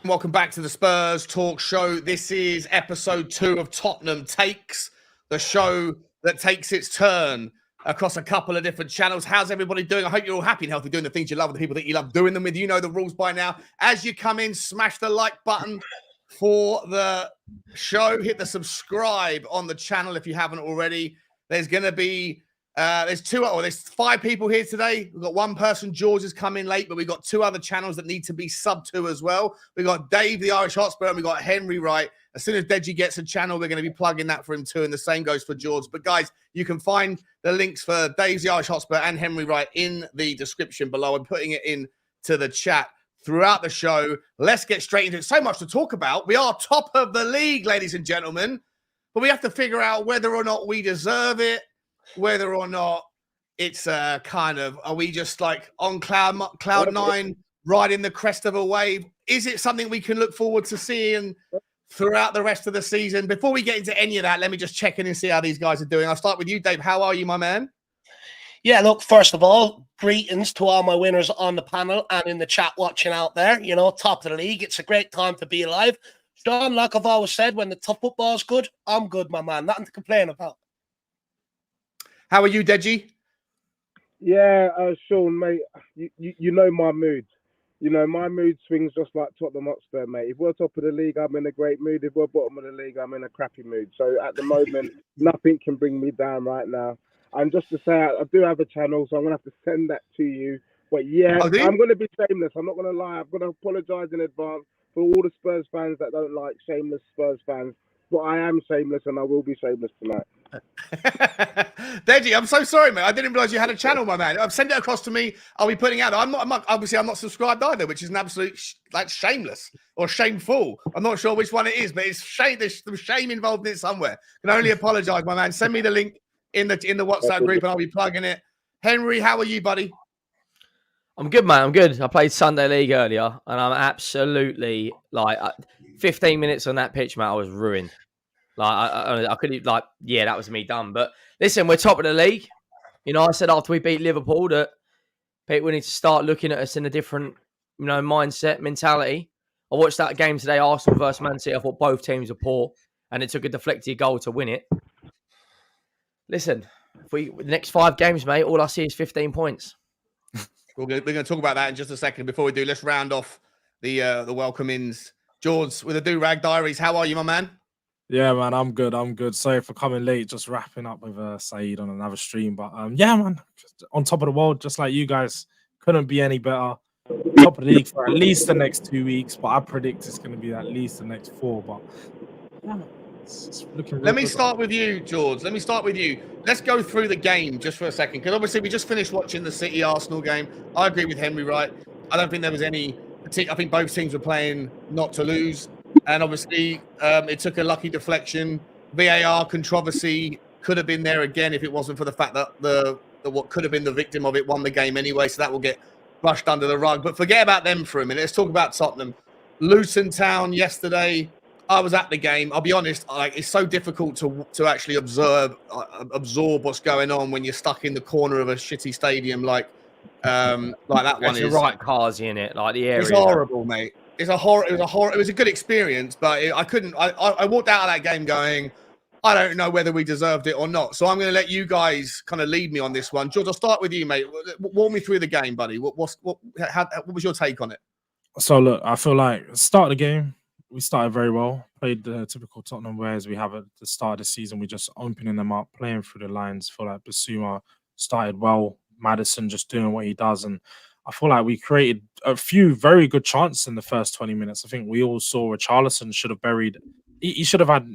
Welcome back to the Spurs Talk Show. This is episode 2 of Tottenham Takes, the show that takes its turn across a couple of different channels. How's everybody doing? I hope you're all happy and healthy, doing the things you love with the people that you love doing them with. You know the rules by now. As you come in, smash the like button for the show. Hit the subscribe on the channel if you haven't already. There's going to be there's 5 people here today. We've got one person, George, has come in late, but we've got 2 other channels that need to be subbed to as well. We've got Dave, the Irish Hotspur, and we've got Henry Wright. As soon as Deji gets a channel, we're going to be plugging that for him too, and the same goes for George. But guys, you can find the links for Dave's the Irish Hotspur and Henry Wright in the description below. I'm putting it into the chat throughout the show. Let's get straight into it. So much to talk about. We are top of the league, ladies and gentlemen, but we have to figure out whether or not we deserve it. Whether or not it's are we just like on cloud 9, riding the crest of a wave? Is it something we can look forward to seeing throughout the rest of the season? Before we get into any of that, let me just check in and see how these guys are doing. I'll start with you, Dave. How are you, my man? Yeah, look, first of all, greetings to all my winners on the panel and in the chat watching out there. You know, top of the league. It's a great time to be alive. Sean, like I've always said, when the top football's good, I'm good, my man. Nothing to complain about. How are you, Deji? Yeah, Sean, mate, you know my mood. You know, my mood swings just like Tottenham Hotspur, mate. If we're top of the league, I'm in a great mood. If we're bottom of the league, I'm in a crappy mood. So at the moment, nothing can bring me down right now. And just to say, I do have a channel, so I'm going to have to send that to you. But yeah, I'm going to be shameless. I'm not going to lie. I'm going to apologise in advance for all the Spurs fans that don't like shameless Spurs fans. But I am shameless, and I will be shameless tonight. Deji, I'm so sorry, man. I didn't realize you had a channel, my man. I've sent it across to me. I'll be putting out. I'm not subscribed either, which is an absolute shameless or shameful. I'm not sure which one it is, but it's shame. There's some shame involved in it somewhere. Can only apologize, my man. Send me the link in the WhatsApp group, and I'll be plugging it. Henry, how are you, buddy? I'm good, man. I'm good. I played Sunday League earlier, and I'm absolutely 15 minutes on that pitch, man. I was ruined. I couldn't that was me done. But listen, we're top of the league. You know, I said after we beat Liverpool that people need to start looking at us in a different, mindset, mentality. I watched that game today, Arsenal versus Man City. I thought both teams were poor, and it took a deflected goal to win it. Listen, the next 5 games, mate, all I see is 15 points. We're going to talk about that in just a second. Before we do, let's round off the welcome-ins. George, with the Do-Rag Diaries, how are you, my man? Yeah, man, I'm good. Sorry for coming late, just wrapping up with Saeed on another stream. But yeah, man, just on top of the world, just like you guys. Couldn't be any better. Top of the league for at least the next 2 weeks, but I predict it's going to be at least the next 4. But yeah, it's looking. Let me start with you, George. Let me start with you. Let's go through the game just for a second, because obviously we just finished watching the City Arsenal game. I agree with Henry Wright. I don't think there was any. I think both teams were playing not to lose. And obviously, it took a lucky deflection. VAR controversy could have been there again if it wasn't for the fact that the what could have been the victim of it won the game anyway. So that will get brushed under the rug. But forget about them for a minute. Let's talk about Tottenham. Luton Town yesterday. I was at the game. I'll be honest. It's so difficult to actually absorb what's going on when you're stuck in the corner of a shitty stadium like that one is. It's the right cars in it, like the area. It's horrible, mate. It was a good experience, but I couldn't. I walked out of that game going, I don't know whether we deserved it or not. So I'm going to let you guys kind of lead me on this one. George, I'll start with you, mate. Walk me through the game, buddy. What was your take on it? So look, I feel like start of the game, we started very well. Played the typical Tottenham ways we have at the start of the season. We're just opening them up, playing through the lines. Feel like Basuma started well. Madison just doing what he does, and I feel like we created a few very good chances in the first 20 minutes. I think we all saw Richarlison should have buried. He could have had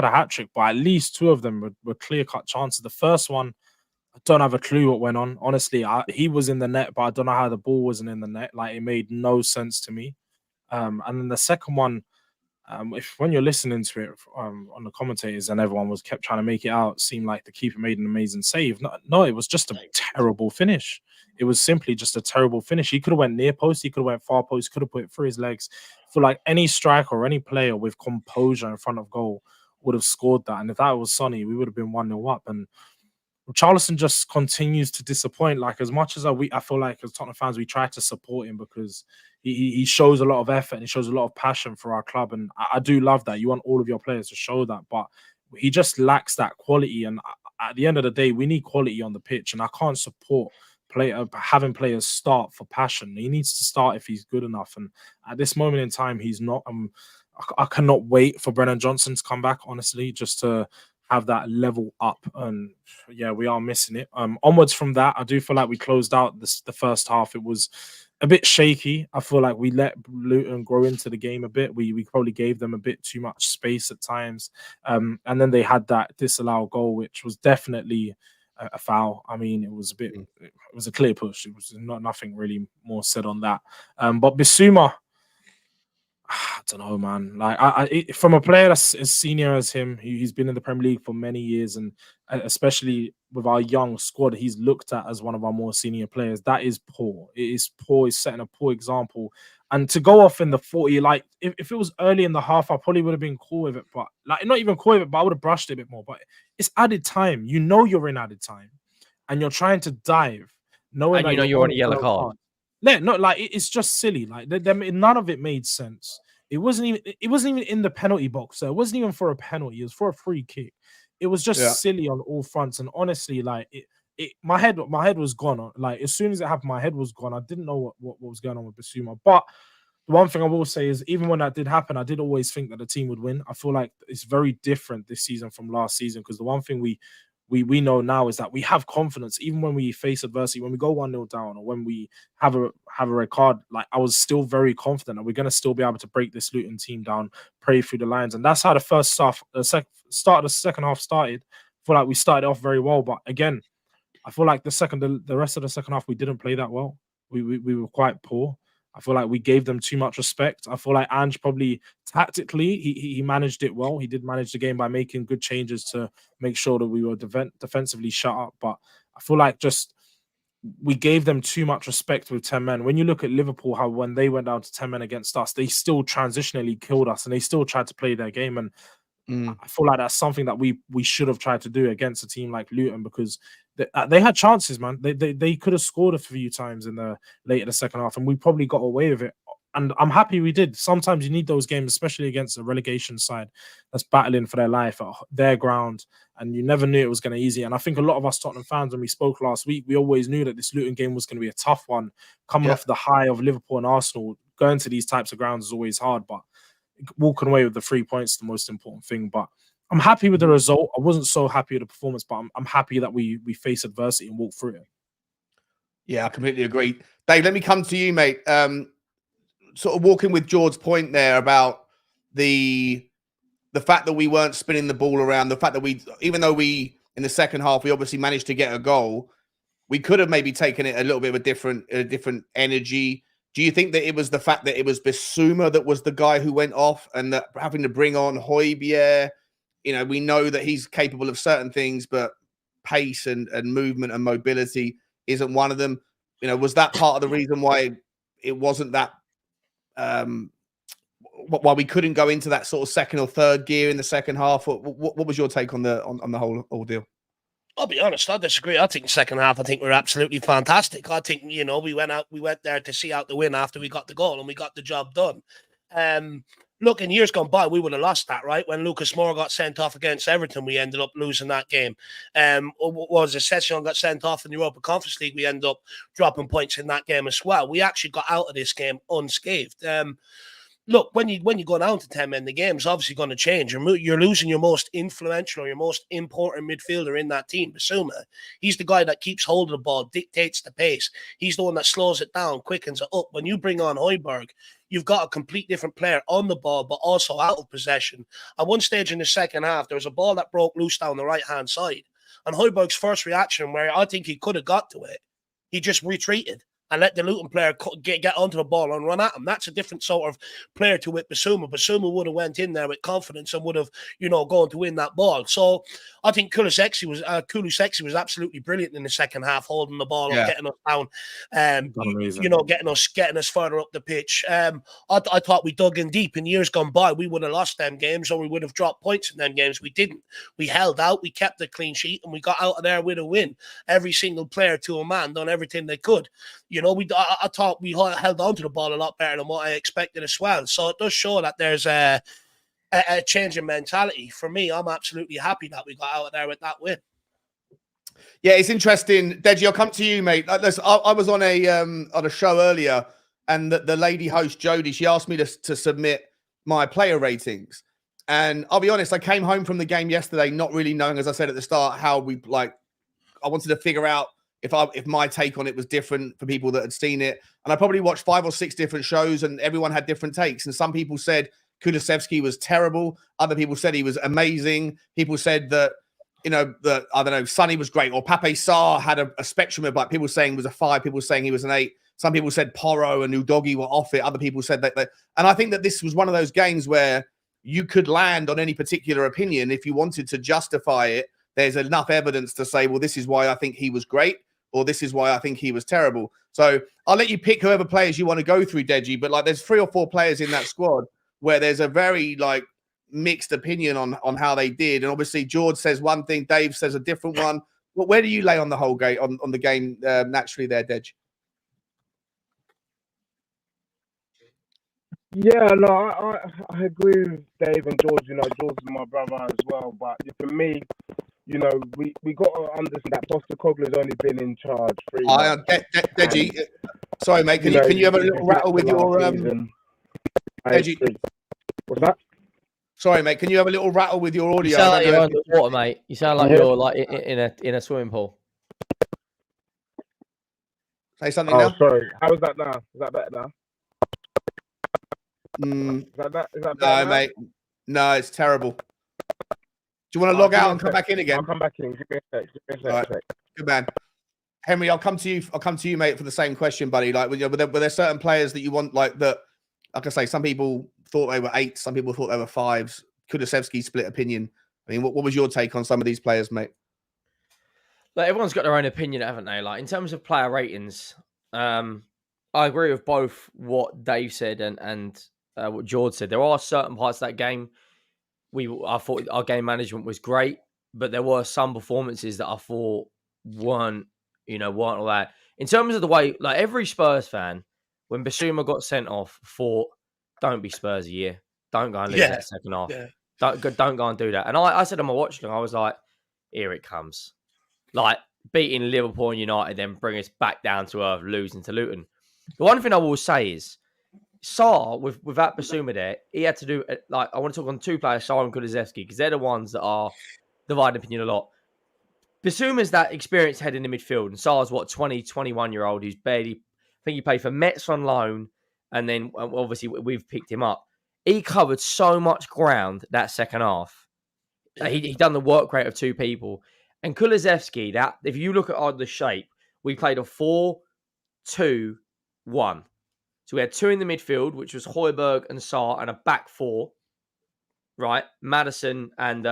a hat trick, but at least 2 of them were clear-cut chances. The first one, I don't have a clue what went on. Honestly, he was in the net, but I don't know how the ball wasn't in the net. Like, it made no sense to me. And then the second one, when you're listening to it on the commentators and everyone was kept trying to make it out, it seemed like the keeper made an amazing save. No, it was just a terrible finish. It was simply just a terrible finish. He could have went near post, he could have went far post, could have put it through his legs. I feel like any striker or any player with composure in front of goal would have scored that. And if that was Sonny, we would have been 1-0 up. And Richarlison just continues to disappoint. Like, as much as I feel like as Tottenham fans, we try to support him because he shows a lot of effort and he shows a lot of passion for our club. And I do love that. You want all of your players to show that, but he just lacks that quality. And at the end of the day, we need quality on the pitch, and I can't support having players start for passion. He needs to start if he's good enough. And at this moment in time, he's not. I cannot wait for Brennan Johnson to come back, honestly, just to have that level up. And yeah, we are missing it. Onwards from that, I do feel like we closed out the first half. It was a bit shaky. I feel like we let Luton grow into the game a bit. We probably gave them a bit too much space at times. And then they had that disallowed goal, which was definitely a foul. I mean, it was a clear push. It was nothing really more said on that. But Bissouma, I don't know, man. Like, from a player that's as senior as him, he's been in the Premier League for many years, and especially with our young squad, he's looked at as one of our more senior players. That is poor. It is poor. He's setting a poor example. And to go off in the 40, like, if it was early in the half, I probably would have been cool with it. But, like, not even cool with it, but I would have brushed it a bit more. But it's added time. You know you're in added time. And you're trying to dive, knowing that you're on a yellow card. No, like, it's just silly. Like, none of it made sense. It wasn't even in the penalty box. So it wasn't even for a penalty. It was for a free kick. It was just silly on all fronts. And honestly, like, my head was gone. Like, as soon as it happened, my head was gone. I didn't know what was going on with Bissouma. But the one thing I will say is, even when that did happen, I did always think that the team would win. I feel like it's very different this season from last season, because the one thing we know now is that we have confidence even when we face adversity. When we go 1-0 down, or when we have a red card, like, I was still very confident that we're going to still be able to break this Luton team down, pray through the lines. And that's how the first start of the second half started. I feel like we started off very well, but again, I feel like the rest of the second half, we didn't play that well. We were quite poor. I feel like we gave them too much respect. I feel like Ange probably tactically, he managed it well. He did manage the game by making good changes to make sure that we were defensively shut up. But I feel like just we gave them too much respect with 10 men. When you look at Liverpool, how when they went down to 10 men against us, they still transitionally killed us and they still tried to play their game. And I feel like that's something that we should have tried to do against a team like Luton, because they had chances, man. They could have scored a few times in the late of the second half, and we probably got away with it. And I'm happy we did. Sometimes you need those games, especially against a relegation side that's battling for their life at their ground, and you never knew it was going to be easy. And I think a lot of us Tottenham fans, when we spoke last week, we always knew that this Luton game was going to be a tough one. Coming off the high of Liverpool and Arsenal, going to these types of grounds is always hard, but walking away with the 3 points is the most important thing. But I'm happy with the result. I wasn't so happy with the performance, but I'm happy that we face adversity and walk through it. Yeah, I completely agree. Dave, let me come to you, mate. Sort of walking with George's point there about the fact that we weren't spinning the ball around, the fact that even though we, in the second half, we obviously managed to get a goal, we could have maybe taken it a little bit of a different energy. Do you think that it was the fact that it was Bissouma that was the guy who went off, and that having to bring on Højbjerg, we know that he's capable of certain things, but pace and movement and mobility isn't one of them? Was that part of the reason why it wasn't that, why we couldn't go into that sort of second or third gear in the second half? What was your take on the whole ordeal? I'll be honest, I disagree. I think the second half, we're absolutely fantastic. I think, we went there to see out the win after we got the goal, and we got the job done. Look, in years gone by, we would have lost that, right? When Lucas Moura got sent off against Everton, we ended up losing that game. Session got sent off in the Europa Conference League, we ended up dropping points in that game as well. We actually got out of this game unscathed. Look, when you go down to 10 men, the game's obviously going to change. You're losing your most influential or your most important midfielder in that team, Bissouma. He's the guy that keeps hold of the ball, dictates the pace. He's the one that slows it down, quickens it up. When you bring on Højbjerg, you've got a complete different player on the ball, but also out of possession. At one stage in the second half, there was a ball that broke loose down the right-hand side. And Højbjerg's first reaction, where I think he could have got to it, he just retreated and let the Luton player get onto the ball and run at him. That's a different sort of player to with Bissouma. Bissouma would have went in there with confidence and would have, gone to win that ball. So I think Kulusevski was absolutely brilliant in the second half, holding the ball and getting us down, getting us further up the pitch. I thought we dug in deep. In years gone by, we would have lost them games, or we would have dropped points in them games. We didn't. We held out, we kept the clean sheet, and we got out of there with a win. Every single player to a man done everything they could. You know, I thought we held on to the ball a lot better than what I expected as well. So it does show that there's a change in mentality. For me, I'm absolutely happy that we got out of there with that win. Yeah, it's interesting. Deji, I'll come to you, mate. Listen, I was on a show earlier, and the lady host, Jodie, she asked me to submit my player ratings. And I'll be honest, I came home from the game yesterday not really knowing, as I said at the start, how we like. I wanted to figure out if my take on it was different for people that had seen it. And I probably watched 5 or 6 different shows, and everyone had different takes. And some people said Kulusevski was terrible. Other people said he was amazing. People said that, you know, that, I don't know, Sonny was great, or Pape Sarr had a spectrum of, like, people saying he was a 5, people saying he was an 8. Some people said Porro and Udogie were off it. Other people said that. And I think that this was one of those games where you could land on any particular opinion if you wanted to justify it. There's enough evidence to say, well, this is why I think he was great, or this is why I think he was terrible. So I'll let you pick whoever players you want to go through, Deji. But like, there's 3 or 4 players in that squad where there's a very like mixed opinion on how they did. And obviously, George says one thing, Dave says a different one. Well, where do you lay on the whole game on the game naturally there, Dej? Yeah, no, I agree with Dave and George. You know, George is my brother as well. But for me, you know, we got to understand that Postecoglou's only been in charge 3 months. Deji, sorry, mate. Can you have a little rattle with your Deji? What's that? Sorry, mate. Can you have a little rattle with your audio? You sound like you're underwater, mate. You sound like you're like in a swimming pool. Say something now. Sorry. How is that now? Is that better now? Is that better no, now? Mate. No, it's terrible. Do you want to log out and come back in again? I'll come back in. Give me a sec. Good man. Henry, I'll come to you, mate, for the same question, buddy. Like, were there certain players that you want, like that? Like I say, some people thought they were 8s, some people thought they were 5s. Kulusevski split opinion. I mean, what was your take on some of these players, mate? Like, everyone's got their own opinion, haven't they? Like, in terms of player ratings, I agree with both what Dave said and what George said. There are certain parts of that game I thought our game management was great, but there were some performances that I thought weren't all that. In terms of the way, like, every Spurs fan, when Basuma got sent off, thought, don't be Spurs a year. Don't go and lose that second half. Yeah. Don't go and do that. And I said on my watch long, I was like, here it comes. Like, beating Liverpool and United, then bring us back down to earth, losing to Luton. The one thing I will say is, Sarr, without Basuma there, he had to do, like, I want to talk on 2 players, Sarr and Kulusevski, because they're the ones that are dividing opinion a lot. Basuma's that experienced head in the midfield, and Sarr's 20, 21-year-old who's barely, I think he played for Mets on loan, and then obviously we've picked him up. He covered so much ground that second half. He done the work rate of 2 people. And Kulusevski, that if you look at the shape, we played a 4-2-1. So we had 2 in the midfield, which was Højbjerg and Sarr, and a back 4, right? Maddison and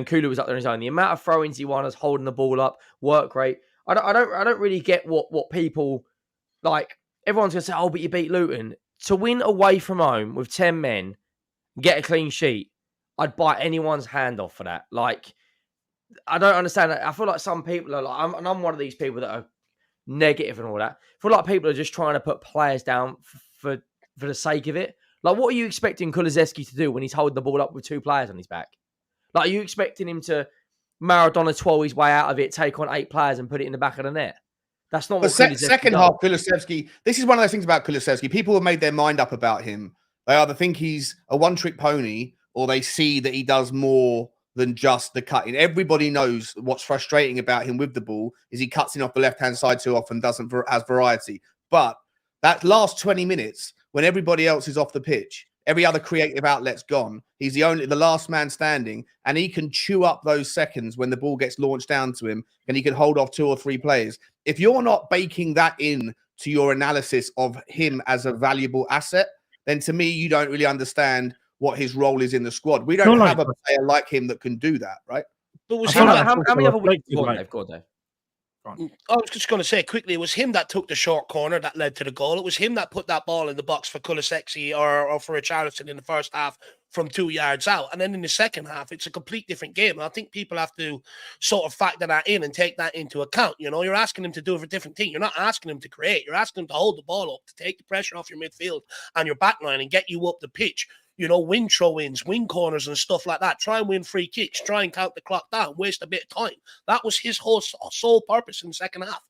Kulu was up there on his own. The amount of throw-ins he won us, holding the ball up, work rate. I don't really get what people like. Everyone's gonna say, oh, but you beat Luton. To win away from home with 10 men, get a clean sheet, I'd bite anyone's hand off for that. Like, I don't understand. I feel like some people are like, I'm one of these people that are negative and all that. I feel like people are just trying to put players down for the sake of it. Like, what are you expecting Kulusevski to do when he's holding the ball up with 2 players on his back? Like, are you expecting him to Maradona twirl his way out of it, take on 8 players and put it in the back of the net? That's not what second half, Kulusevski. This is one of those things about Kulusevski. People have made their mind up about him. They either think he's a one-trick pony, or they see that he does more than just the cutting. Everybody knows what's frustrating about him with the ball is he cuts in off the left-hand side too often, has variety. But that last 20 minutes, when everybody else is off the pitch, every other creative outlet's gone, he's the last man standing, and he can chew up those seconds when the ball gets launched down to him, and he can hold off 2 or 3 players. If you're not baking that in to your analysis of him as a valuable asset, then to me, you don't really understand what his role is in the squad. We don't have a player like him that can do that, right? But was how many other weeks they've got there? I was just going to say quickly, it was him that took the short corner that led to the goal. It was him that put that ball in the box for Kulusevski or for Richarlison in the first half from 2 yards out. And then in the second half, it's a complete different game. And I think people have to sort of factor that in and take that into account. You know, you're asking him to do a different thing. You're not asking him to create. You're asking him to hold the ball up, to take the pressure off your midfield and your back line and get you up the pitch. You know, win throw-ins, win corners and stuff like that. Try and win free kicks. Try and count the clock down. Waste a bit of time. That was his whole sole purpose in the second half.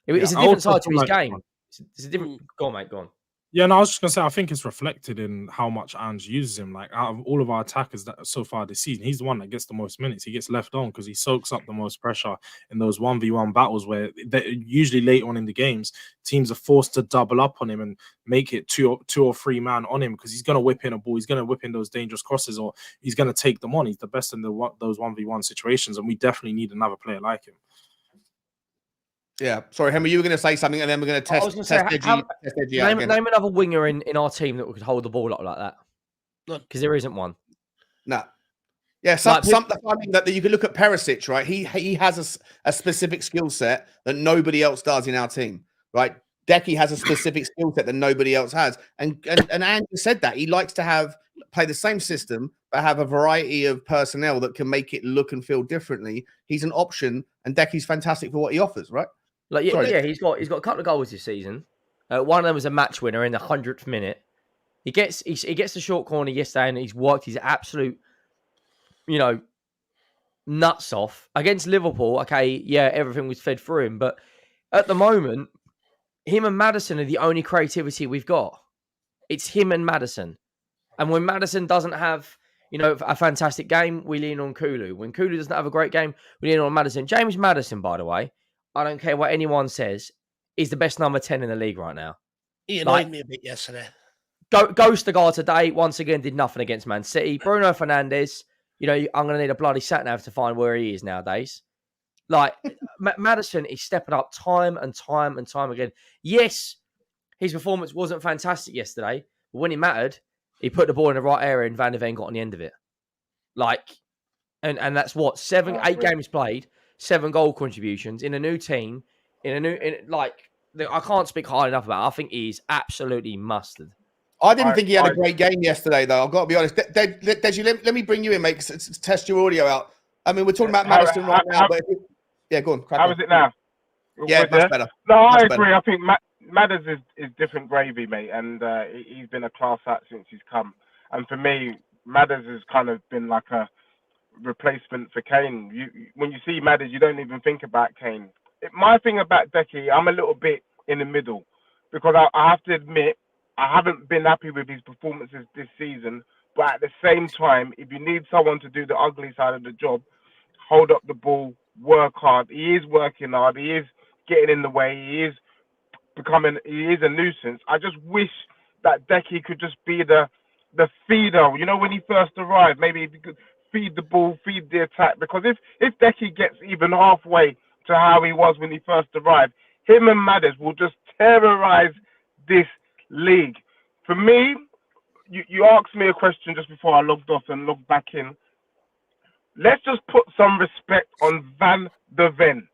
It's a different side to his game. It's a different... Go on, mate, go on. Yeah, no, I was just gonna say I think it's reflected in how much Ange uses him. Like out of all of our attackers that so far this season, he's the one that gets the most minutes. He gets left on because he soaks up the most pressure in those 1v1 battles where usually late on in the games, teams are forced to double up on him and make it two or three man on him because he's gonna whip in a ball, he's gonna whip in those dangerous crosses, or he's gonna take them on. He's the best in those 1v1 situations, and we definitely need another player like him. Yeah, sorry, Henry, you were going to say something, and then we're going to test Edgy out again. Name another winger in our team that could hold the ball up like that. Because there isn't one. No. Yeah, something that you could look at Perisic, right? He has a specific skill set that nobody else does in our team, right? Decky has a specific skill set that nobody else has, and Andrew said that he likes to play the same system but have a variety of personnel that can make it look and feel differently. He's an option, and Decky's fantastic for what he offers, right? Like he's got a couple of goals this season. One of them was a match winner in the 100th minute. He gets the short corner yesterday, and he's worked his absolute, nuts off against Liverpool. Okay, yeah, everything was fed through him, but at the moment, him and Maddison are the only creativity we've got. It's him and Maddison, and when Maddison doesn't have a fantastic game, we lean on Kulu. When Kulu doesn't have a great game, we lean on Maddison. James Maddison, by the way, I don't care what anyone says, is the best number 10 in the league right now. He annoyed me a bit yesterday. Ghost today, once again, did nothing against Man City. Bruno Fernandes, I'm going to need a bloody sat-nav to find where he is nowadays. Like, Maddison is stepping up time and time and time again. Yes, his performance wasn't fantastic yesterday, but when it mattered, he put the ball in the right area and Van de Ven got on the end of it. Like, and that's what, 8 games played, 7 goal contributions in a new team, I can't speak high enough about it. I think he's absolutely mustard. I didn't think he had a great game yesterday, though. I've got to be honest. Deji, let me bring you in, mate, to test your audio out. I mean, we're talking about Maddison right now, but yeah, go on. How is it now? Yeah, much better. No, I agree. I think Madders is different gravy, mate, and he's been a class act since he's come. And for me, Madders has kind of been like a replacement for Kane. When you see Madders, you don't even think about Kane. My thing about Decky, I'm a little bit in the middle because I have to admit I haven't been happy with his performances this season. But at the same time, if you need someone to do the ugly side of the job, hold up the ball, work hard. He is working hard. He is getting in the way. He is a nuisance. I just wish that Decky could just be the feeder. When he first arrived, maybe if he could feed the ball, feed the attack. Because if Decky gets even halfway to how he was when he first arrived, him and Madders will just terrorize this league. For me, you asked me a question just before I logged off and logged back in. Let's just put some respect on Van de Ven.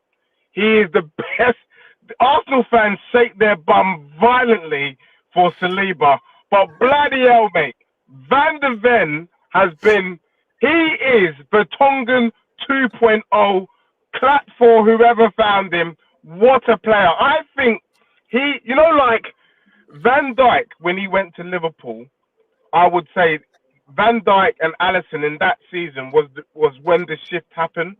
He is the best. The Arsenal fans shake their bum violently for Saliba, but bloody hell, mate, Van de Ven he is Vertonghen 2.0. Clap for whoever found him. What a player. I think like Van Dijk, when he went to Liverpool, I would say Van Dijk and Alisson in that season was when the shift happened.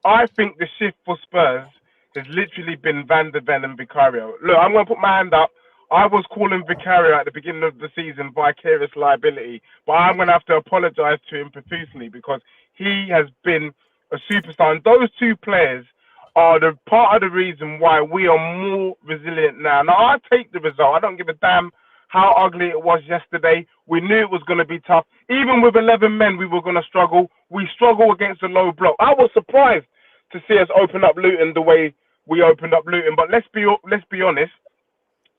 I think the shift for Spurs has literally been Van de Ven and Vicario. Look, I'm going to put my hand up. I was calling Vicario at the beginning of the season vicarious liability, but I'm going to have to apologise to him profusely because he has been a superstar. And those two players are the part of the reason why we are more resilient now. Now, I take the result. I don't give a damn how ugly it was yesterday. We knew it was going to be tough. Even with 11 men, we were going to struggle. We struggle against a low block. I was surprised to see us open up Luton the way we opened up Luton. But let's be honest,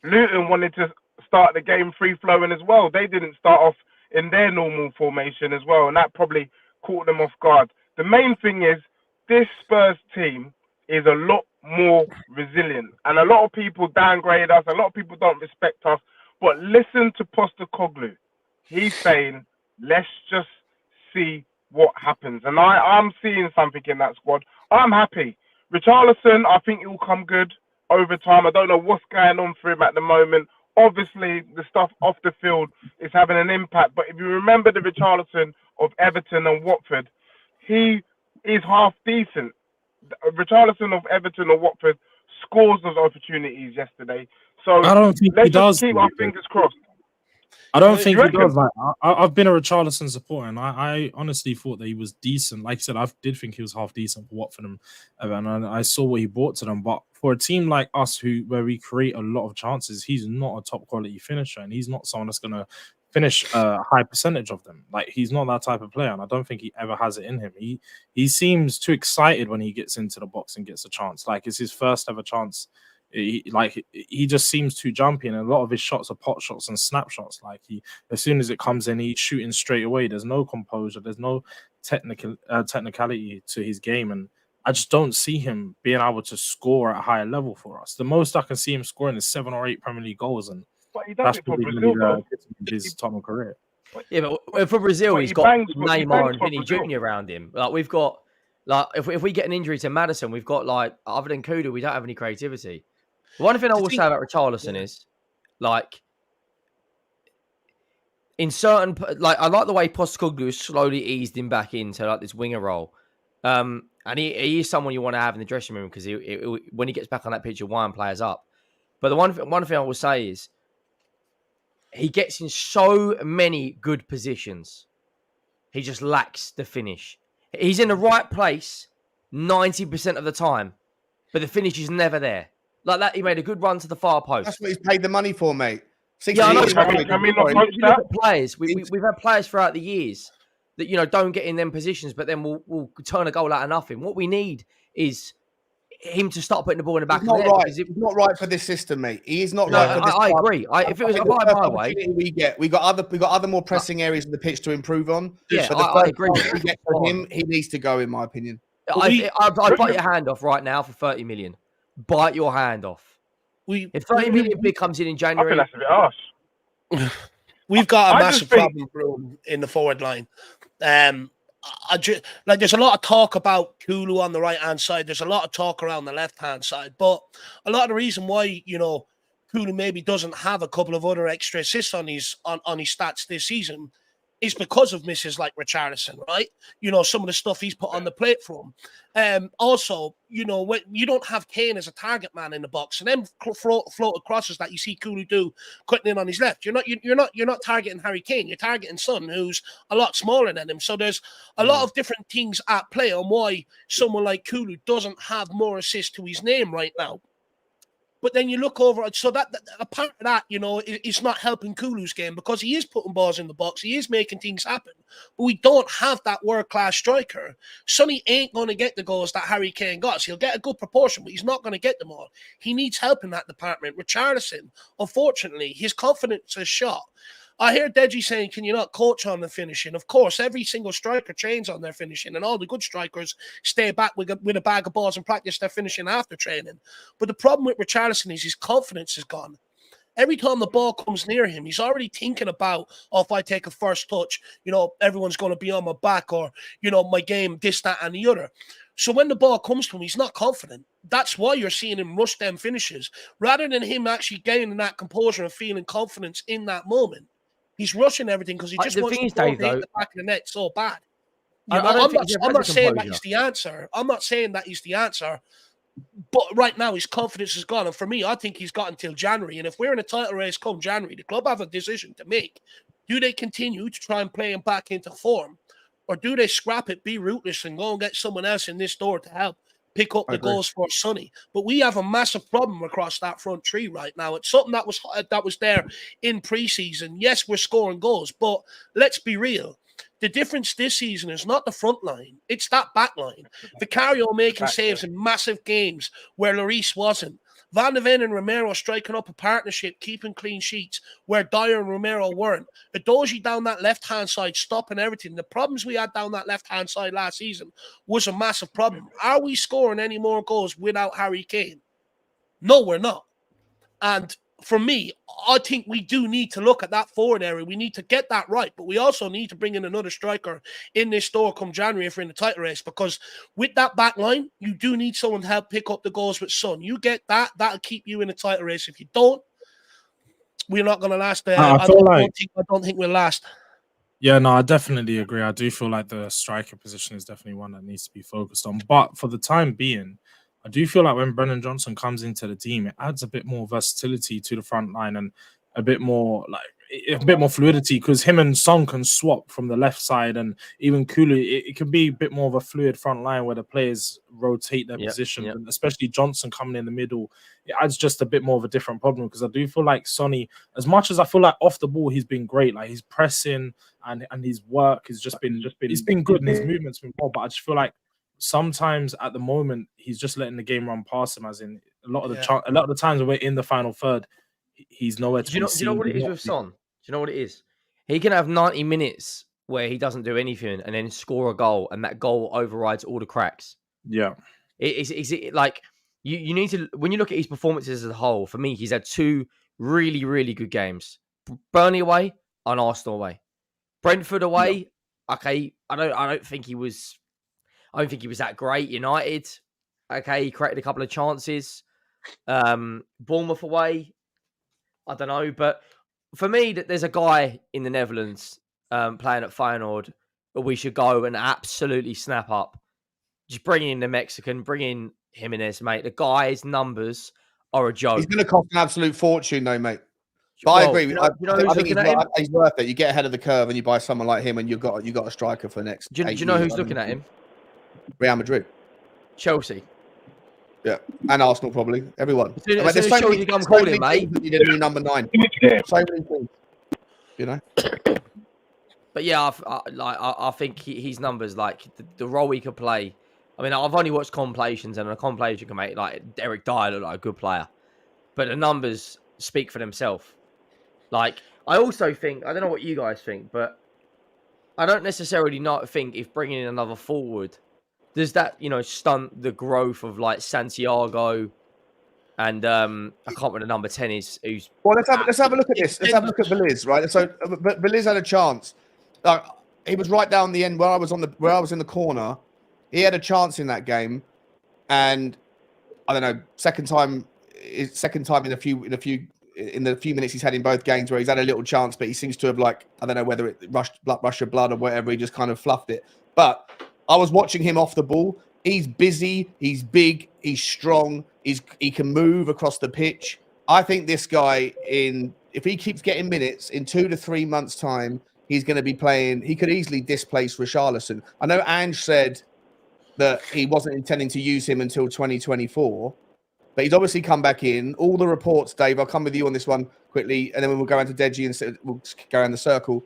Luton wanted to start the game free-flowing as well. They didn't start off in their normal formation as well, and that probably caught them off guard. The main thing is this Spurs team is a lot more resilient, and a lot of people downgrade us. A lot of people don't respect us. But listen to Postecoglou. He's saying let's just see what happens. And I'm seeing something in that squad. I'm happy. Richarlison, I think it will come good over time. I don't know what's going on for him at the moment. Obviously, the stuff off the field is having an impact. But if you remember the Richarlison of Everton and Watford, he is half decent. Richarlison of Everton or Watford scores those opportunities yesterday. So I don't think he let's does. just keep our fingers crossed. I don't think he reckon? does. Like, I've been a Richarlison supporter, and I honestly thought that he was decent. Like I said, I did think he was half decent for Watford, and I saw what he brought to them. But for a team like us, where we create a lot of chances, he's not a top quality finisher, and he's not someone that's going to finish a high percentage of them. Like, he's not that type of player, and I don't think he ever has it in him. He seems too excited when he gets into the box and gets a chance. Like, it's his first ever chance. He just seems too jumpy, and a lot of his shots are pot shots and snapshots. Like, as soon as it comes in, he's shooting straight away. There's no composure. There's no technicality to his game, and I just don't see him being able to score at a higher level for us. The most I can see him scoring is 7 or 8 Premier League goals, and But he does that's it for probably Brazil, though. his Tottenham career. Yeah, but for Brazil, But he's he got bangs Neymar and for Vinny Brazil. Jr. around him. Like, we've got, like, if we get an injury to Madison, we've got, like, other than Kudu, we don't have any creativity. One thing I will say about Richarlison is, like, in certain, like, I like the way Postecoglou has slowly eased him back into, like, this winger role. And he is someone you want to have in the dressing room, because when he gets back on that pitch, he'll wind players up. But the one thing I will say is, he gets in so many good positions. He just lacks the finish. He's in the right place 90% of the time, but the finish is never there. Like that, he made a good run to the far post. That's what he's paid the money for, mate. Yeah, I know. Can we not coach If you that? look at players, we've had players throughout the years that, you know, don't get in them positions, but then we'll turn a goal out of nothing. What we need is him to start putting the ball in the back He's of not the net. right. He's not right for this system, mate. He is not No, right for this. I agree. If it was I a think the my first way, opportunity we got other more pressing areas of the pitch to improve on. Yeah, but the I first agree. chance we get from him, he needs to go, in my opinion. I'd bite your hand off right now for 30 million. Bite your hand off. If 30 million big comes in I think January, that's a bit harsh. We've got a I massive just think- problem brewing in the forward line. Like, there's a lot of talk about Kulu on the right hand side. There's a lot of talk around the left hand side, but a lot of the reason why, you know, Kulu maybe doesn't have a couple of other extra assists on his stats this season is because of misses like Richarlison, right? You know, some of the stuff he's put on the plate for him. Also, you know, when you don't have Kane as a target man in the box, and then floated crosses that you see Kulu do cutting in on his left. You're not targeting Harry Kane. You're targeting Son, who's a lot smaller than him. So there's a lot of different things at play on why someone like Kulu doesn't have more assists to his name right now. But then you look over, so that a part of that, you know, it's not helping Kulu's game because he is putting balls in the box. He is making things happen. But we don't have that world-class striker. Sonny ain't going to get the goals that Harry Kane got. He'll get a good proportion, but he's not going to get them all. He needs help in that department. Richarlison, unfortunately, his confidence is shot. I hear Deji saying, can you not coach on the finishing? Of course, every single striker trains on their finishing, and all the good strikers stay back with a bag of balls and practice their finishing after training. But the problem with Richarlison is his confidence is gone. Every time the ball comes near him, he's already thinking about, oh, if I take a first touch, you know, everyone's going to be on my back, or, you know, my game, this, that, and the other. So when the ball comes to him, he's not confident. That's why you're seeing him rush them finishes. Rather than him actually gaining that composure and feeling confidence in that moment, he's rushing everything because he just wants to hit the back of the net so bad. I'm not saying that he's the answer. I'm not saying that he's the answer. But right now, his confidence is gone. And for me, I think he's got until January. And if we're in a title race come January, the club have a decision to make. Do they continue to try and play him back into form? Or do they scrap it, be ruthless, and go and get someone else in this door to help pick up the goals for Sonny? But we have a massive problem across that front three right now. It's something that was there in preseason. Yes, we're scoring goals, but let's be real. The difference this season is not the front line; it's that back line. Vicario making saves in massive games where Lloris wasn't. Van de Ven and Romero striking up a partnership, keeping clean sheets where Dyer and Romero weren't. Edoji down that left-hand side, stopping everything. The problems we had down that left-hand side last season was a massive problem. Are we scoring any more goals without Harry Kane? No, we're not. And for me, I think we do need to look at that forward area. We need to get that right, but we also need to bring in another striker in this store come January if we're in the title race, because with that back line, you do need someone to help pick up the goals with Son. You get that, that'll keep you in the title race. If you don't, we're not going to last there. I don't think we'll last. Yeah, no, I definitely agree. I do feel like the striker position is definitely one that needs to be focused on. But for the time being, I do feel like when Brennan Johnson comes into the team, it adds a bit more versatility to the front line and a bit more fluidity, because him and Son can swap from the left side, and even Kulu, it can be a bit more of a fluid front line where the players rotate their positions, and especially Johnson coming in the middle, it adds just a bit more of a different problem. Because I do feel like Sonny, as much as I feel like off the ball he's been great, like his pressing and his work has just been it's been good and his movement's been well, but I just feel like sometimes at the moment he's just letting the game run past him. As in a lot of the times when we're in the final third, he's nowhere to be seen. Do you know what it is with Son? Do you know what it is? He can have 90 minutes where he doesn't do anything and then score a goal, and that goal overrides all the cracks. Yeah. Is it like you need to, when you look at his performances as a whole, for me, he's had two really, really good games. Burnley away and Arsenal away. Brentford away, okay. I don't think he was that great. United, okay, he created a couple of chances. Bournemouth away, I don't know, but for me, that there's a guy in the Netherlands playing at Feyenoord that we should go and absolutely snap up. Just bring in the Mexican, bring in Jimenez, mate. The guy's numbers are a joke. He's going to cost an absolute fortune, though, mate. But I agree. I think he's worth it. You get ahead of the curve and you buy someone like him, and you've got a striker for the next. Do you know who's looking at him? Real Madrid, Chelsea. Yeah, and Arsenal probably. Everyone. There's so many teams that need a new number 9. So many things, you know. But yeah, I think his numbers, like the role he could play. I mean, I've only watched compilations, and a compilation can make like Eric Dyer look like a good player, but the numbers speak for themselves. Like, I also think, I don't know what you guys think, but I don't necessarily not think if bringing in another forward, does that, stunt the growth of like Santiago and I can't remember the number 10 is. Who's well, let's have a look at this. Let's have a look at Beliz, right? So, but Beliz had a chance. He was right down the end where I was in the corner. He had a chance in that game, and I don't know. Second time in the few minutes he's had in both games where he's had a little chance, but he seems to have, like, I don't know whether it rush of blood or whatever. He just kind of fluffed it. But I was watching him off the ball. He's busy. He's big. He's strong. He can move across the pitch. I think this guy, if he keeps getting minutes, in 2 to 3 months' time, he's going to be playing. He could easily displace Richarlison. I know Ange said that he wasn't intending to use him until 2024, but he's obviously come back in. All the reports, Dave, I'll come with you on this one quickly, and then we'll go into Deji and we'll go around the circle.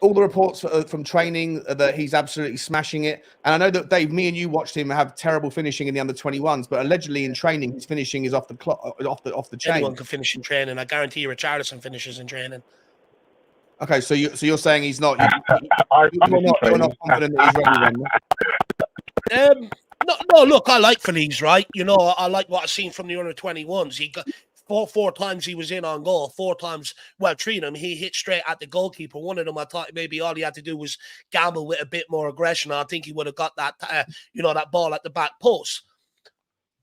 All the reports from training that he's absolutely smashing it. And I know that, Dave, me and you watched him have terrible finishing in the under-21s, but allegedly in training, his finishing is off the chain. Anyone can finish in training. I guarantee you Richarlison finishes in training. Okay, so you're saying he's not. You're not confident that he's ready then? No. Look, I like Feliz, right? I like what I've seen from the under-21s. He got four times he was in on goal. 4 times, well, 3 of them he hit straight at the goalkeeper. One of them, I thought maybe all he had to do was gamble with a bit more aggression. I think he would have got that, that ball at the back post.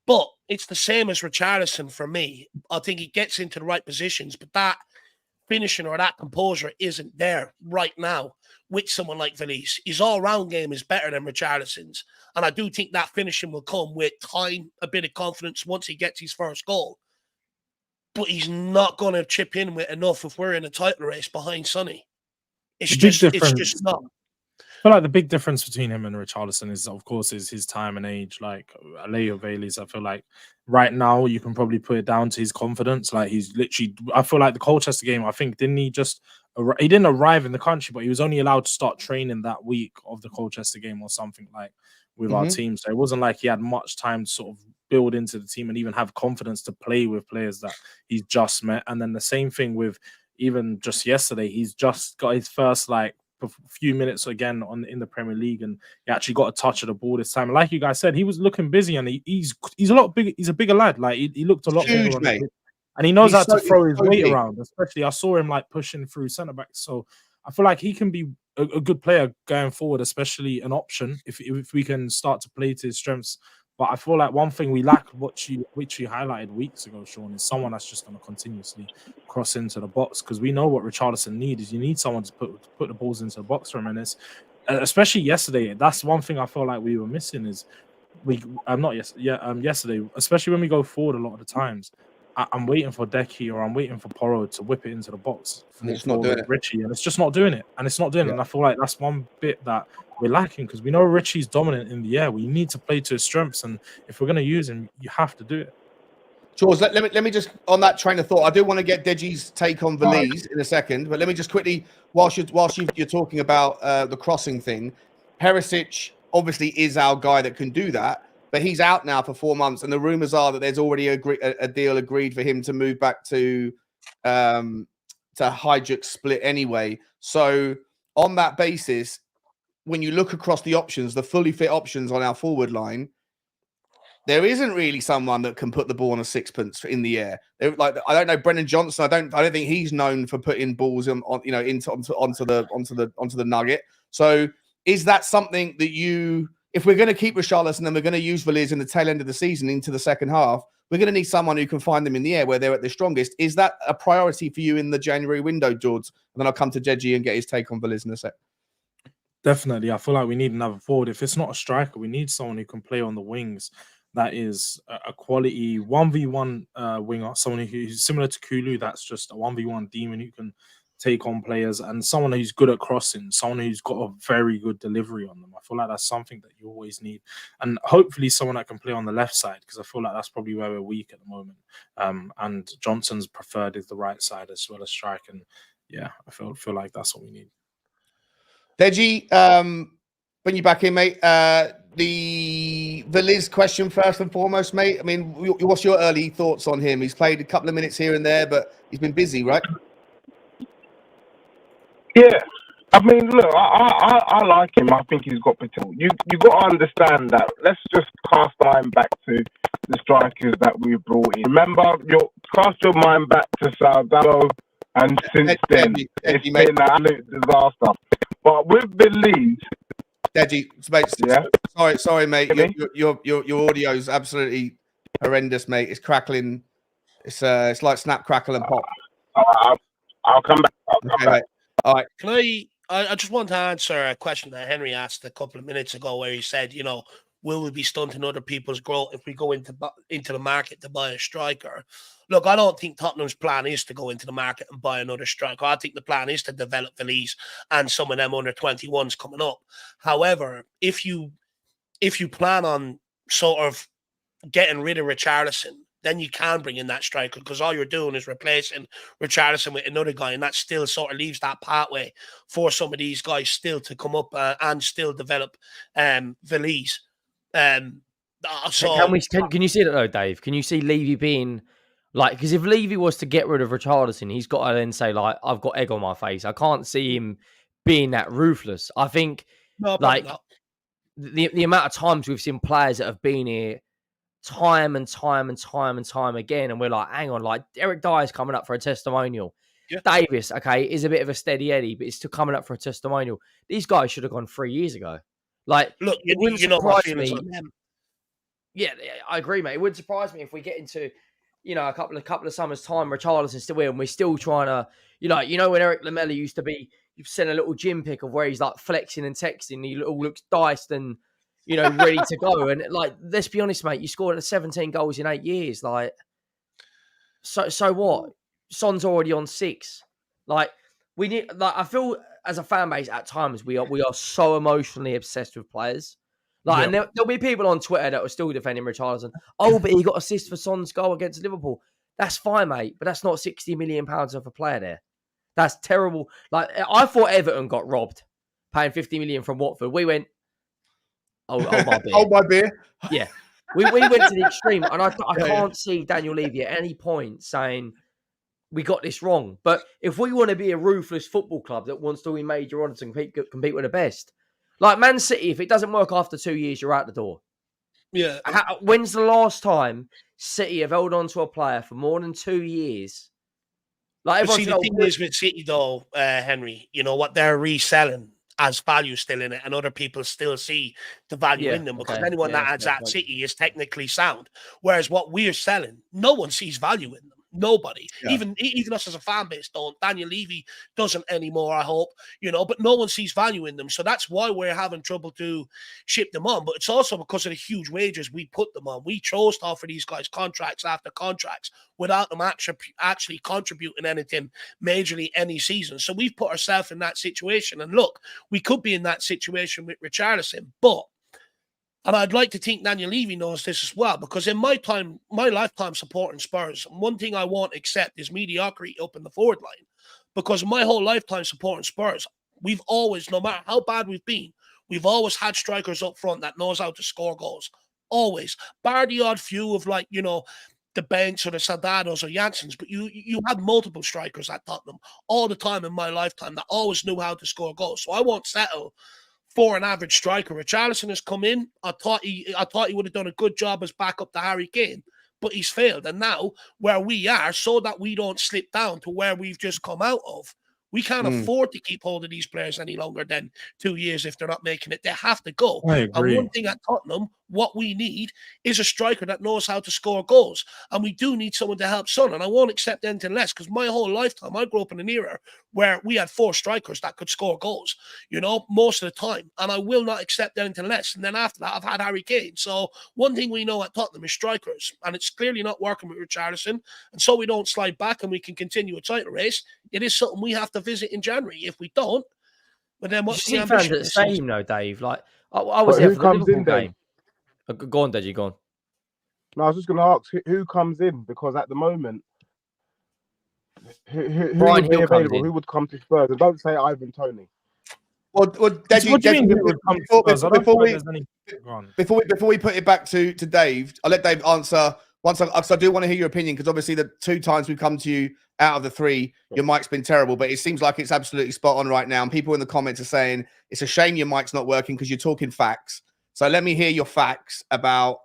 But it's the same as Richarlison for me. I think he gets into the right positions, but that finishing or that composure isn't there right now with someone like Feliz. His all-round game is better than Richarlison's, and I do think that finishing will come with time, a bit of confidence once he gets his first goal. But he's not going to chip in with enough if we're in a title race behind Sonny. It's just not. I feel like the big difference between him and Richarlison is, of course, is his time and age. Like Alejo Bailey's, I feel like right now you can probably put it down to his confidence. Like, he's literally, I feel like the Colchester game, I think, he didn't arrive in the country, but he was only allowed to start training that week of the Colchester game or something, like, with our team. So it wasn't like he had much time to sort of build into the team and even have confidence to play with players that he's just met. And then the same thing with even just yesterday, he's just got his first, like, a few minutes again in the Premier League, and he actually got a touch of the ball this time. Like you guys said, he was looking busy, and he's a lot bigger. He's a bigger lad. Like, he looked a lot huge, bigger, mate. and he knows how to he's throw his weight big. around. Especially, I saw him like pushing through centre backs. So I feel like he can be a good player going forward, especially an option if we can start to play to his strengths. But I feel like one thing we lack, which you highlighted weeks ago, Sean, is someone that's just going to continuously cross into the box, because we know what Richarlison needs is you need someone to put the balls into the box for him, and it's especially yesterday. That's one thing I feel like we were missing is yesterday, especially when we go forward a lot of the times. I'm waiting for Decky or I'm waiting for Porro to whip it into the box for Richie, and it's just not doing it. And I feel like that's one bit that we're lacking, because we know Richie's dominant in the air. We need to play to his strengths, and if we're going to use him, you have to do it. George, let me just, on that train of thought, I do want to get Deji's take on Valise in a second, but let me just quickly, whilst you're talking about the crossing thing, Perisic obviously is our guy that can do that, but he's out now for 4 months, and the rumours are that there's already a deal agreed for him to move back to Hijack split anyway. So on that basis, when you look across the options, the fully fit options on our forward line, there isn't really someone that can put the ball on a sixpence in the air. Like, I don't know, Brennan Johnson. I don't think he's known for putting balls onto the nugget. So is that something that if we're going to keep Richarlison and we're going to use Valise in the tail end of the season into the second half, we're going to need someone who can find them in the air where they're at their strongest. Is that a priority for you in the January window, George? And then I'll come to Deji and get his take on Valise in a sec. Definitely. I feel like we need another forward. If it's not a striker, we need someone who can play on the wings. That is a quality 1v1 winger, someone who's similar to Kulu. That's just a 1v1 demon who can take on players, and someone who's good at crossing, someone who's got a very good delivery on them. I feel like that's something that you always need, and hopefully someone that can play on the left side, because I feel like that's probably where we're weak at the moment. And Johnson's preferred is the right side as well as strike, and yeah, I feel like that's what we need. Deji, bring you back in, mate. The Liz question first and foremost, mate. I mean, what's your early thoughts on him? He's played a couple of minutes here and there, but he's been busy, right? Yeah, I mean, look, I like him. I think he's got potential. You got to understand that. Let's just cast mind back to the strikers that we brought in. Remember, cast your mind back to Saldano, and since then it's been an absolute disaster. But with Belize, Deji, mate, yeah. Sorry, mate. Your audio is absolutely horrendous, mate. It's crackling. It's like snap, crackle, and pop. I'll come back. Mate. All right. Can I just want to answer a question that Henry asked a couple of minutes ago, where he said, will we be stunting other people's growth if we go into the market to buy a striker? Look, I don't think Tottenham's plan is to go into the market and buy another striker. I think the plan is to develop Valise and some of them under 21s coming up. However, if you plan on sort of getting rid of Richarlison, then you can bring in that striker, because all you're doing is replacing Richarlison with another guy, and that still sort of leaves that pathway for some of these guys still to come up and still develop Valise. Can you see that though, Dave? Can you see Levy being like, because if Levy was to get rid of Richarlison, he's got to then say, like, I've got egg on my face. I can't see him being that ruthless. I think the amount of times we've seen players that have been here time and time again, and we're like, hang on, like Eric Dyer's coming up for a testimonial. Yeah. Davis, okay, is a bit of a steady Eddie, but he's still coming up for a testimonial. These guys should have gone 3 years ago. Like, look, it wouldn't surprise me. Yeah, I agree, mate. It wouldn't surprise me if we get into, a couple of summers' time, Richarlison's still here, and we're still trying to, when Eric Lamela used to be, you've sent a little gym pic of where he's like flexing and texting, he all looks diced and, ready to go. And like, let's be honest, mate, you scored 17 goals in 8 years. Like, so what? Son's already on 6. Like, we need, like, I feel as a fan base at times we are so emotionally obsessed with players. Like, and there'll be people on Twitter that are still defending Richarlison. Oh, but he got assist for Son's goal against Liverpool. That's fine, mate, but that's not £60 million of a player there. That's terrible. Like, I thought Everton got robbed, paying 50 million from Watford. We went, oh my beer. Hold my beer. Yeah. We went to the extreme, and I can't see Daniel Levy at any point saying we got this wrong. But if we want to be a ruthless football club that wants to win major honours and compete with the best, like Man City, if it doesn't work after 2 years, you're out the door. Yeah. When's the last time City have held on to a player for more than 2 years. Like But see, everyone's the thing is with City, though, Henry, you know what they're reselling as value still in it, and other people still see the value in them because anyone that adds that City is technically sound. Whereas what we're selling, no one sees value in them. Nobody, even us as a fan base, don't. Daniel Levy doesn't anymore, I hope, you know, but no one sees value in them. So that's why we're having trouble to ship them on. But it's also because of the huge wages we put them on. We chose to offer these guys contracts after contracts without them actually contributing anything majorly any season. So we've put ourselves in that situation. And look, we could be in that situation with Richarlison, but and I'd like to think Daniel Levy knows this as well, because in my lifetime supporting Spurs, one thing I won't accept is mediocrity up in the forward line. Because my whole lifetime supporting Spurs, we've always, no matter how bad we've been, we've always had strikers up front that knows how to score goals. Always. Bar the odd few of, like, you know, the Banks or the Saldados or Janssens, but you had multiple strikers at Tottenham all the time in my lifetime that always knew how to score goals. So I won't settle for an average striker. Richarlison has come in. I thought he would have done a good job as backup to Harry Kane, but he's failed. And now where we are, so that we don't slip down to where we've just come out of, we can't afford to keep hold of these players any longer than 2 years if they're not making it. They have to go. I agree. And one thing at Tottenham, what we need is a striker that knows how to score goals. And we do need someone to help Son. And I won't accept anything less, because my whole lifetime, I grew up in an era where we had 4 strikers that could score goals, you know, most of the time. And I will not accept anything less. And then after that, I've had Harry Kane. So one thing we know at Tottenham is strikers. And it's clearly not working with Richarlison. And so we don't slide back and we can continue a title race. It is something we have to visit in January. If we don't, but then what's the ambition? Fans are the same, though, Dave. Like, I was there for the Liverpool game. Go on, Deji, go on. No, I was just going to ask who comes in, because at the moment, who would be available? Who would come to Spurs? And don't say Ivan Toney. Well, Deji, before we put it back to Dave, I'll let Dave answer. Because I do want to hear your opinion, because obviously the 2 times we've come to you out of the 3, your mic's been terrible, but it seems like it's absolutely spot on right now. And people in the comments are saying it's a shame your mic's not working because you're talking facts. So let me hear your facts about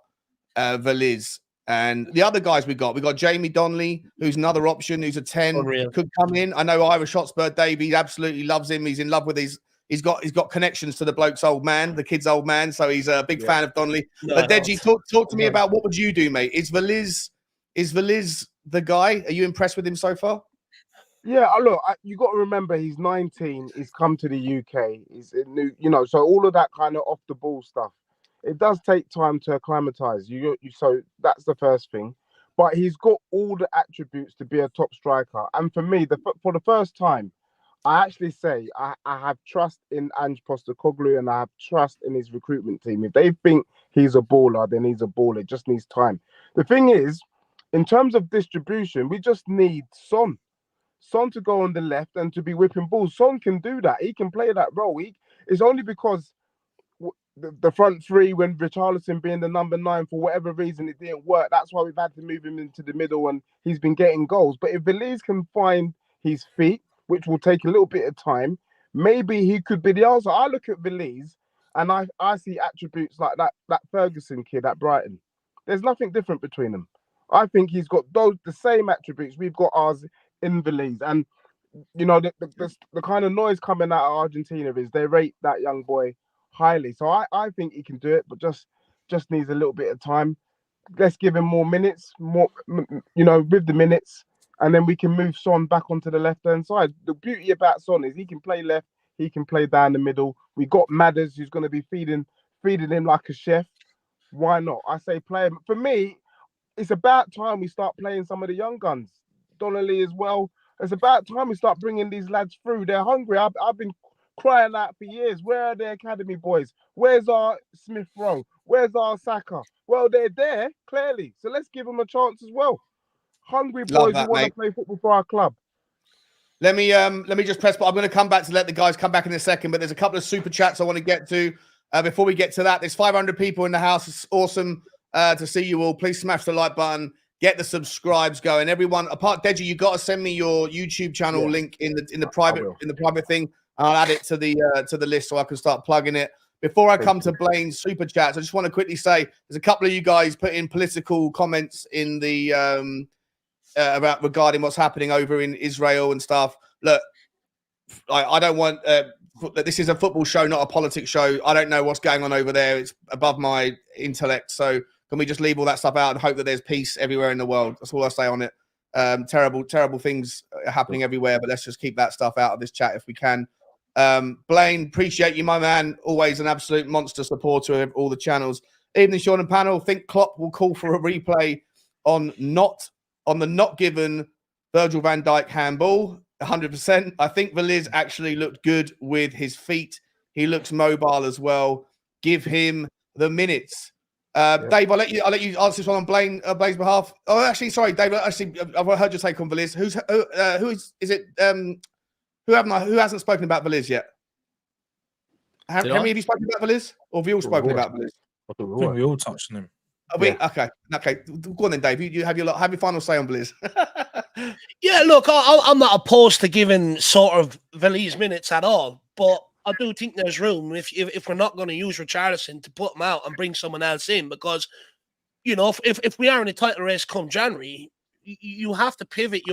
Veliz and the other guys we got. We got Jamie Donnelly, who's another option, who's a 10, could come in. I know Irish Hotspur, Dave, he absolutely loves him. He's in love with he's got connections to the bloke's old man, the kid's old man. So he's a big fan of Donnelly. But Deji, talk to me about what would you do, mate? Is Veliz the guy? Are you impressed with him so far? Yeah, look, you got to remember he's 19. He's come to the UK. He's new, you know, so all of that kind of off the ball stuff, it does take time to acclimatize. So that's the first thing. But he's got all the attributes to be a top striker. And for me, for the first time, I actually say I have trust in Ange Postecoglou, and I have trust in his recruitment team. If they think he's a baller, then he's a baller. It just needs time. The thing is, in terms of distribution, we just need Son to go on the left and to be whipping balls. Son can do that. He can play that role. It's only because the front 3, when Richarlison being the number 9, for whatever reason, it didn't work. That's why we've had to move him into the middle, and he's been getting goals. But if Veliz can find his feet, which will take a little bit of time, maybe he could be the answer. I look at Veliz and I see attributes like that Ferguson kid at Brighton. There's nothing different between them. I think he's got the same attributes. We've got ours in Veliz. And, you know, the kind of noise coming out of Argentina is they rate that young boy highly. So I think he can do it, but just needs a little bit of time. Let's give him more minutes, you know, with the minutes, and then we can move Son back onto the left-hand side. The beauty about Son is he can play left, he can play down the middle. We got Madders, who's going to be feeding him like a chef. Why not? I say play him. For me, it's about time we start playing some of the young guns. Donnelly as well. It's about time we start bringing these lads through. They're hungry. I've been crying out for years. Where are the academy boys? Where's our Smith Rowe? Where's our Saka? Well, they're there, clearly. So let's give them a chance as well. Hungry boys who want to play football for our club. Let me just press, but I'm going to come back to let the guys come back in a second, but there's a couple of super chats I want to get to. Before we get to that, there's 500 people in the house. It's awesome to see you all. Please smash the like button. Get the subscribes going. Everyone, apart Deji, you got to send me your YouTube channel link in the private thing. I'll add it to the list so I can start plugging it. Before I come to Blaine's super chats, I just want to quickly say there's a couple of you guys put in political comments in the about regarding what's happening over in Israel and stuff. Look, I don't want this is a football show, not a politics show. I don't know what's going on over there. It's above my intellect. So can we just leave all that stuff out and hope that there's peace everywhere in the world? That's all I say on it. Terrible things are happening everywhere, but let's just keep that stuff out of this chat if we can. Blaine, appreciate you, my man. Always an absolute monster supporter of all the channels. Evening, Sean and panel. Think Klopp will call for a replay on the not given Virgil van Dijk handball. 100%. I think Veliz actually looked good with his feet. He looks mobile as well. Give him the minutes. Dave, I'll let you answer this one on Blaine's behalf. Oh, actually, sorry, Dave. Actually, I've heard your take on Veliz. Who hasn't spoken about Veliz yet? How many have you spoken about Veliz? Or have you all spoken about Veliz? I think we all touched on him. Okay. Go on then, Dave. You have your final say on Veliz. Yeah, look, I'm not opposed to giving sort of Veliz minutes at all, but I do think there's room if we're not going to use Richarlison to put him out and bring someone else in, because if we are in a title race come January, you have to pivot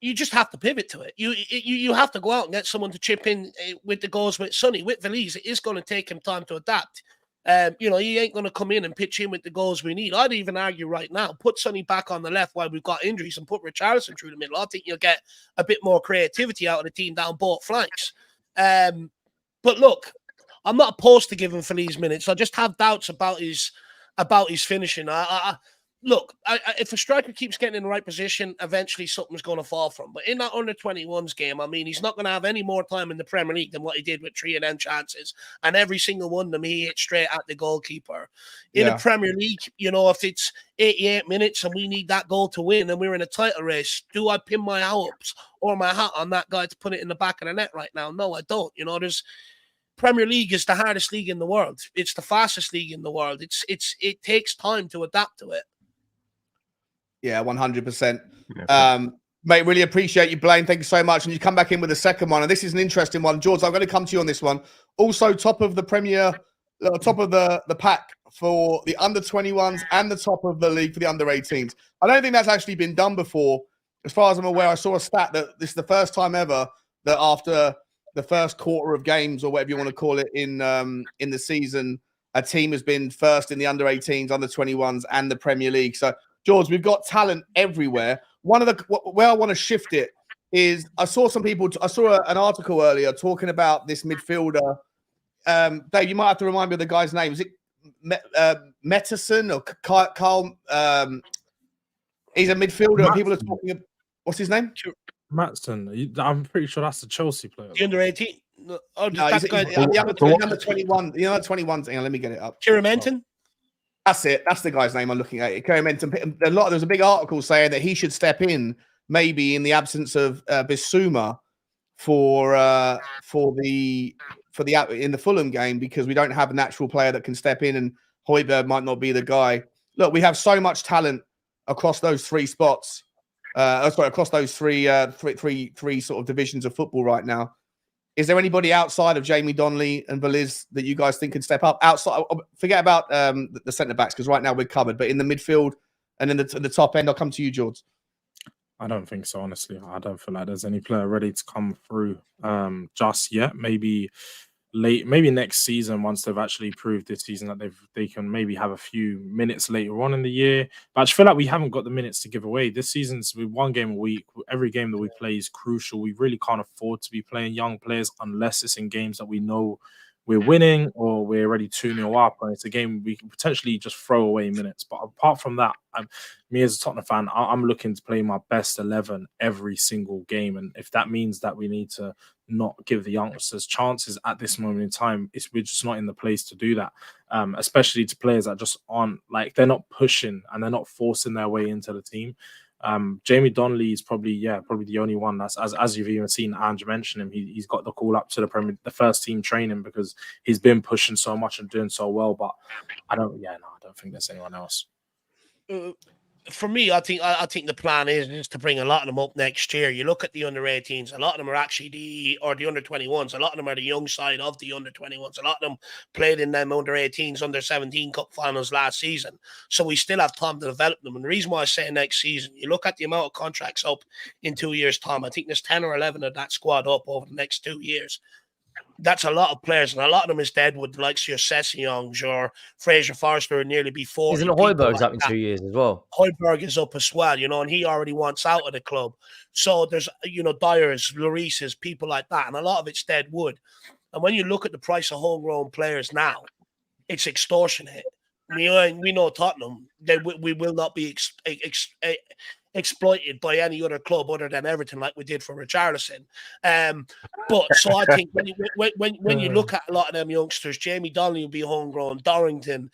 you just have to pivot to it. You have to go out and get someone to chip in with the goals with Sonny. With Veliz, it is going to take him time to adapt. He ain't going to come in and pitch in with the goals we need. I'd even argue right now, put Sonny back on the left while we've got injuries and put Richarlison through the middle. I think you'll get a bit more creativity out of the team down both flanks. But look, I'm not opposed to giving Veliz minutes. I just have doubts about his finishing. Look, if a striker keeps getting in the right position, eventually something's going to fall from. But in that under-21s game, I mean, he's not going to have any more time in the Premier League than what he did with 3 of them chances. And every single one of them, he hit straight at the goalkeeper. In the Premier League, if it's 88 minutes and we need that goal to win and we're in a title race, do I pin my hopes or my hat on that guy to put it in the back of the net right now? No, I don't. Premier League is the hardest league in the world. It's the fastest league in the world. It takes time to adapt to it. Yeah, 100%. Mate, really appreciate you, Blaine. Thank you so much. And you come back in with the second one. And this is an interesting one. George, I'm going to come to you on this one. Also, top of the top of the pack for the under-21s and the top of the league for the under-18s. I don't think that's actually been done before. As far as I'm aware, I saw a stat that this is the first time ever that after the first quarter of games, or whatever you want to call it, in the season, a team has been first in the under-18s, under-21s, and the Premier League. So, George, we've got talent everywhere. Where I want to shift it is I saw an article earlier talking about this midfielder. Dave, you might have to remind me of the guy's name. Is it Metterson or Carl? He's a midfielder. People are talking. What's his name? Matson. I'm pretty sure that's the Chelsea player. The under-18. The under-21. The under-21. Hang on, let me get it up. Kieramenton. That's it. That's the guy's name I'm looking at. Kieramenton. There's a big article saying that he should step in, maybe in the absence of Bissouma, in the Fulham game, because we don't have a natural player that can step in, and Højbjerg might not be the guy. Look, we have so much talent across those 3 spots. Across those three sort of divisions of football right now. Is there anybody outside of Jamie Donnelly and Veliz that you guys think can step up? Outside, forget about the centre backs, because right now we're covered. But in the midfield and in the top end, I'll come to you, George. I don't think so, honestly. I don't feel like there's any player ready to come through just yet. Maybe next season, once they've actually proved this season that they can maybe have a few minutes later on in the year. But I just feel like we haven't got the minutes to give away. This season's with 1 game a week. Every game that we play is crucial. We really can't afford to be playing young players unless it's in games that we know we're winning or we're already 2-0 up, and it's a game we can potentially just throw away minutes. But apart from that, me as a Tottenham fan, I'm looking to play my best 11 every single game. And if that means that we need to not give the youngsters chances at this moment in time, we're just not in the place to do that, especially to players that just aren't, like, they're not pushing and they're not forcing their way into the team. Jamie Donnelly is probably the only one that's, as you've even seen Ange mention him, he's got the call up to the first team training because he's been pushing so much and doing so well. But I don't think there's anyone else. for me, I think the plan is to bring a lot of them up next year. You look at the under-18s; a lot of them are actually the under-21s. A lot of them are the young side of the under-21s. A lot of them played in them under-18s, under-17 cup finals last season. So we still have time to develop them. And the reason why I say next season, you look at the amount of contracts up in 2 years' time. I think there's 10 or 11 of that squad up over the next 2 years. That's a lot of players, and a lot of them is Deadwood, like your Sessions or Fraser Forster, would nearly be 40. Isn't Højbjerg's up in 2 years as well? Højbjerg is up as well, and he already wants out of the club. So there's, Dyers, Lloris's, people like that, and a lot of it's Deadwood. And when you look at the price of homegrown players now, it's extortionate. We know Tottenham, we will not be exploited by any other club other than Everton, like we did for Richarlison. But so I think when you look at a lot of them youngsters, Jamie Donnelly will be homegrown, Dorrington,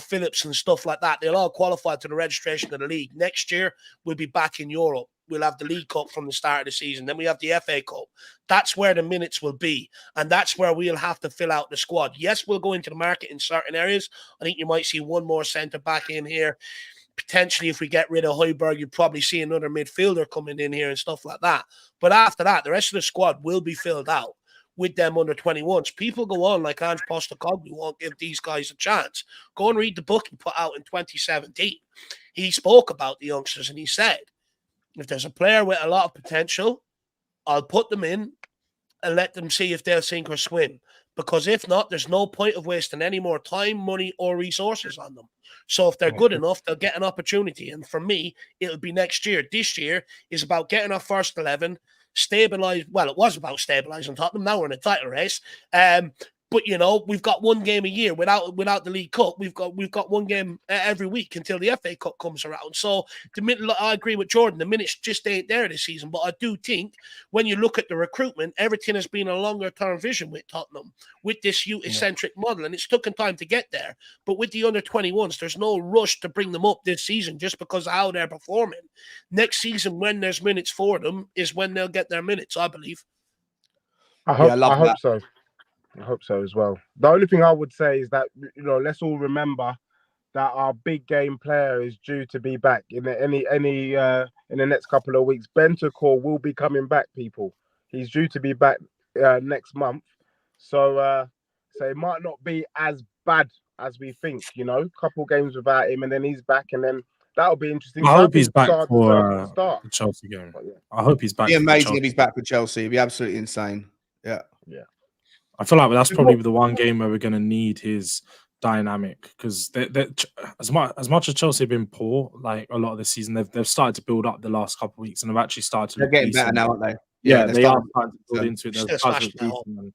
Phillips and stuff like that. They'll all qualify to the registration of the league. Next year, we'll be back in Europe. We'll have the League Cup from the start of the season. Then we have the FA Cup. That's where the minutes will be. And that's where we'll have to fill out the squad. Yes, we'll go into the market in certain areas. I think you might see one more centre back in here. Potentially, if we get rid of Højbjerg, you'd probably see another midfielder coming in here and stuff like that. But after that, the rest of the squad will be filled out with them under-21s. People go on like Ange Postecoglou won't give these guys a chance. Go and read the book he put out in 2017. He spoke about the youngsters and he said, if there's a player with a lot of potential, I'll put them in and let them see if they'll sink or swim. Because if not, there's no point of wasting any more time, money, or resources on them. So if they're good enough, they'll get an opportunity. And for me, it'll be next year. This year is about getting our first 11, stabilize. Well, it was about stabilizing Tottenham. Now we're in a title race. But we've got one game a year without the League Cup. We've got one game every week until the FA Cup comes around. So I agree with Jordan. The minutes just ain't there this season. But I do think when you look at the recruitment, everything has been a longer term vision with Tottenham with this youth-centric model, and it's taken time to get there. But with the under-21s, there's no rush to bring them up this season just because of how they're performing. Next season, when there's minutes for them, is when they'll get their minutes, I believe. I hope so. I hope so as well. The only thing I would say is that, let's all remember that our big game player is due to be back in the next couple of weeks. Bentancur will be coming back, people. He's due to be back next month. So it might not be as bad as we think, couple games without him and then he's back and then that'll be interesting. I hope he's back for the Chelsea game. I hope he's back. It'd be amazing if he's back with Chelsea. It'd be absolutely insane. Yeah. I feel like that's probably the one game where we're going to need his dynamic because as much as Chelsea have been poor, like a lot of the season, they've started to build up the last couple of weeks and they've actually started to. They're getting better now, aren't they? Yeah, they are starting to build into it.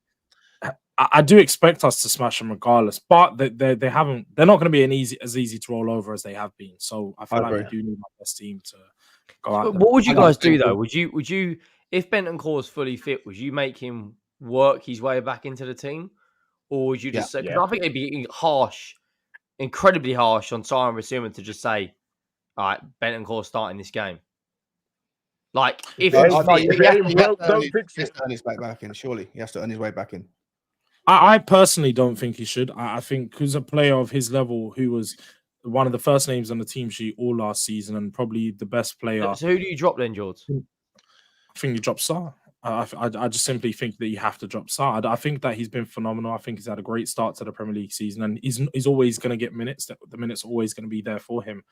I do expect us to smash them regardless, but they haven't. They're not going to be as easy to roll over as they have been. So I feel like we do need our best team to go out. What would you guys do though? Would you if Bentancur is fully fit, would you make him work his way back into the team, or would you just say? Because I think it'd be harsh, incredibly harsh on Tyron Bissouma to just say, "All right, Bentancur starting this game." Like if don't fix it. Earn his way back in. Surely he has to earn his way back in. I personally don't think he should. I think who's a player of his level who was one of the first names on the team sheet all last season and probably the best player. So who do you drop then, George? I think you drop Sarr. I just simply think that you have to drop Sarr. I think that he's been phenomenal. I think he's had a great start to the Premier League season and he's always going to get minutes. The minutes are always going to be there for him.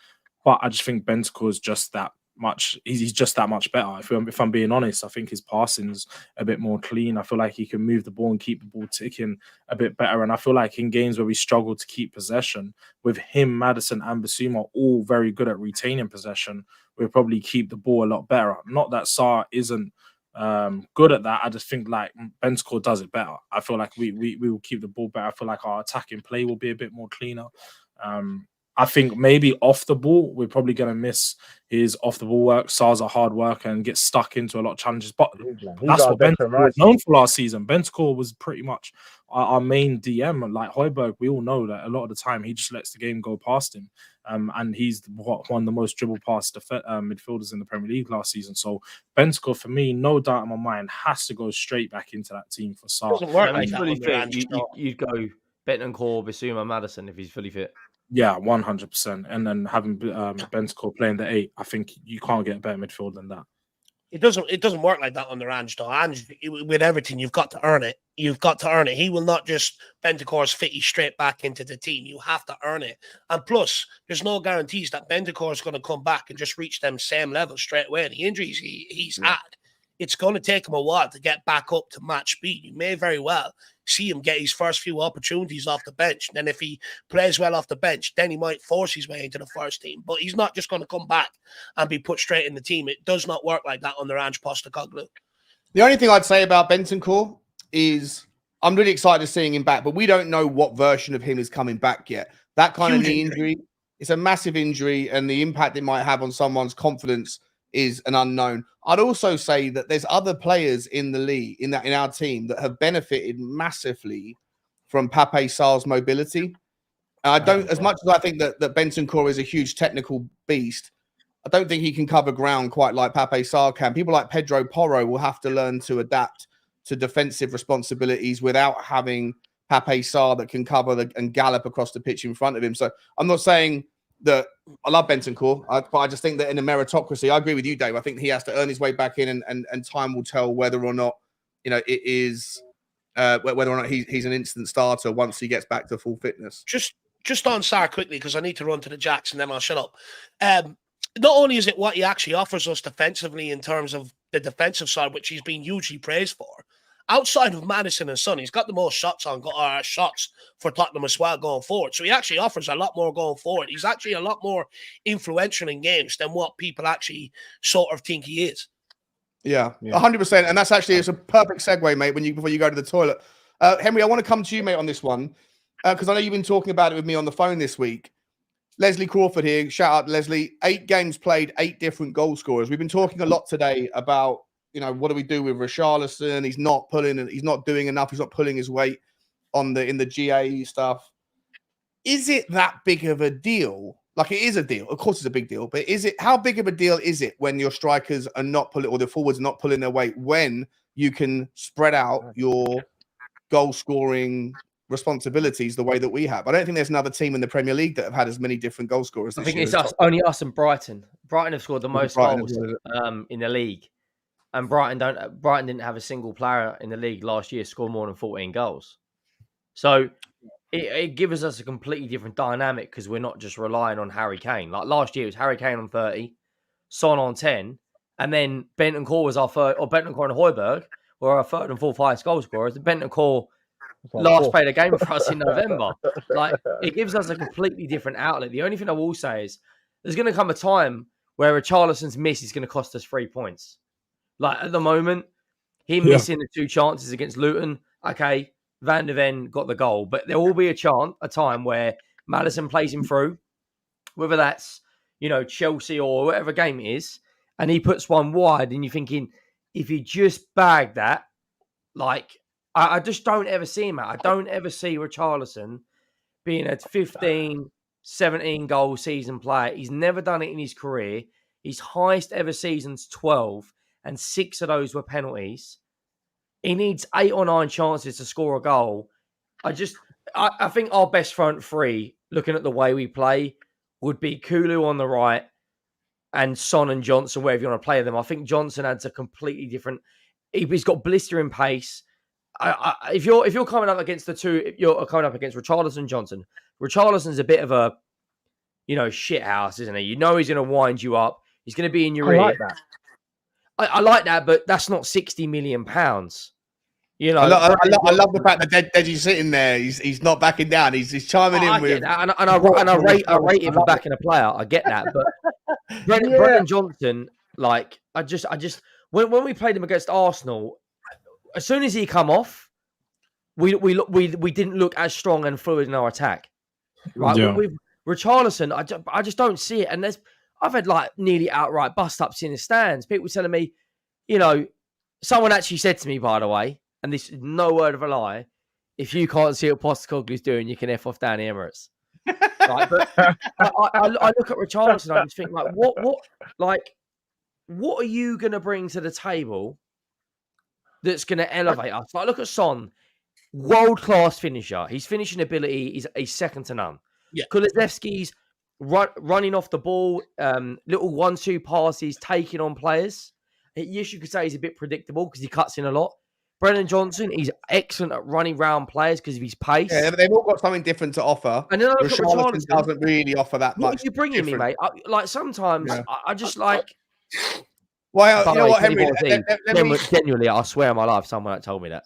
But I just think Bentancur is just that much. He's just that much better. If I'm being honest, I think his passing's a bit more clean. I feel like he can move the ball and keep the ball ticking a bit better. And I feel like in games where we struggle to keep possession, with him, Maddison and Bissouma all very good at retaining possession, we'll probably keep the ball a lot better. Not that Sarr isn't good at that. I just think like Bentancur does it better. I feel like we will keep the ball better. I feel like our attacking play will be a bit more cleaner. I think maybe off the ball, we're probably going to miss his off the ball work. Sarr's a hard worker and gets stuck into a lot of challenges. But that's what Bentancur was known for last season. Bentancur was pretty much our main DM. Like Højbjerg, we all know that a lot of the time he just lets the game go past him. And he's one of the most dribble past midfielders in the Premier League last season. So Bentancur, for me, no doubt in my mind, has to go straight back into that team for Sarr. You'd go Bentancur, Bissouma, Maddison if he's fully fit. Yeah, 100%. And then having Bentancur playing the 8, I think you can't get a better midfield than that. It doesn't work like that under Ange, though. Ange, with everything, you've got to earn it. You've got to earn it. He will not just Bentancur's fit you straight back into the team. You have to earn it. And plus, there's no guarantees that Bentancur is going to come back and just reach them same levels straight away. The injuries he's had, it's going to take him a while to get back up to match speed. You may very well see him get his first few opportunities off the bench. And then if he plays well off the bench, then he might force his way into the first team. But he's not just going to come back and be put straight in the team. It does not work like that under Ange Postecoglou. The only thing I'd say about Bentancur is I'm really excited to seeing him back, but we don't know what version of him is coming back yet. That kind of knee injury, it's a massive injury, and the impact it might have on someone's confidence is an unknown. I'd also say that there's other players in the league, in our team, that have benefited massively from Pape Sarr's mobility. I don't, as much as I think that Bentancur is a huge technical beast, I don't think he can cover ground quite like Pape Sarr can. People like Pedro Porro will have to learn to adapt to defensive responsibilities without having Pape Sarr that can cover and gallop across the pitch in front of him. So I'm not saying that I love Bentancur, but I just think that in a meritocracy, I agree with you, Dave. I think he has to earn his way back in, and time will tell whether or not, you know, it is whether or not he's an instant starter once he gets back to full fitness. Just on Sarr quickly, because I need to run to the Jacks and then I'll shut up. Not only is it what he actually offers us defensively in terms of the defensive side, which he's been hugely praised for. Outside of Maddison and Son, he's got the most shots for Tottenham as well going forward. So he actually offers a lot more going forward. He's actually a lot more influential in games than what people actually sort of think he is. Yeah, 100%. And that's actually, it's a perfect segue, mate, before you go to the toilet. Henry, I want to come to you, mate, on this one, because I know you've been talking about it with me on the phone this week. Leslie Crawford here. Shout out, Leslie. 8 games played, 8 different goal scorers. We've been talking a lot today about, you know, what do we do with Richarlison? He's not pulling, he's not doing enough. He's not pulling his weight in the GAE stuff. Is it that big of a deal? Like, it is a deal. Of course, it's a big deal. But how big of a deal is it when your strikers are not pulling, or the forwards are not pulling their weight, when you can spread out your goal scoring responsibilities the way that we have? I don't think there's another team in the Premier League that have had as many different goal scorers this I think year. it's only us and Brighton. Brighton have scored the most goals in the league. And Brighton didn't have a single player in the league last year score more than 14 goals. So it gives us a completely different dynamic, because we're not just relying on Harry Kane. Like last year, it was Harry Kane on 30, Son on 10, and then Bentancur was our third, or Bentancur and Højbjerg were our third and fourth highest goal scorers. Bentancur last played a game for us in November. Like, it gives us a completely different outlet. The only thing I will say is there's going to come a time where Richarlison's miss is going to cost us 3 points. Like, at the moment, him missing the 2 chances against Luton, okay, Van de Ven got the goal, but there will be a time where Maddison plays him through, whether that's, you know, Chelsea or whatever game it is, and he puts one wide, and you're thinking, if he just bagged that, like, I just don't ever see him out. I don't ever see Richarlison being a 15, 17 goal season player. He's never done it in his career. His highest ever season's 12, and 6 of those were penalties. He needs 8 or 9 chances to score a goal. I think our best front three, looking at the way we play, would be Kulu on the right and Son and Johnson, wherever you want to play them. I think Johnson adds a completely different. He's got blistering pace. If you're coming up against the two, you're coming up against Richarlison and Johnson. Richarlison's a bit of a, you know, shit house, isn't he? You know he's going to wind you up. He's going to be in your ear. I like that. I like that, but that's not £60 million. You know, I love the fact that Deji's sitting there. He's not backing down. He's chiming in with. And I rate him for backing a player. I get that, but Brendan Johnson, like, I just when we played him against Arsenal, as soon as he come off, we didn't look as strong and fluid in our attack. Right, with Richarlison, I just don't see it. And I've had like nearly outright bust ups in the stands. People telling me, you know, someone actually said to me, by the way, and this is no word of a lie, if you can't see what Postecoglou's doing, you can F off down the Emirates. Right? But I look at Richarlison, I just think, like, what are you going to bring to the table that's going to elevate us? Like, look at Son, world-class finisher. His finishing ability is second to none. Yeah. Kulusevski's running off the ball, little 1-2 passes, taking on players. Yes, you could say he's a bit predictable because he cuts in a lot. Brennan Johnson, he's excellent at running round players because of his pace. Yeah, they've all got something different to offer. And then I look at Richarlison Richarlison. doesn't really offer that What much. are you bringing me, mate? Sometimes I just like. Well, By you the know way, what, Henry? Genuinely, I swear on my life, someone that told me that.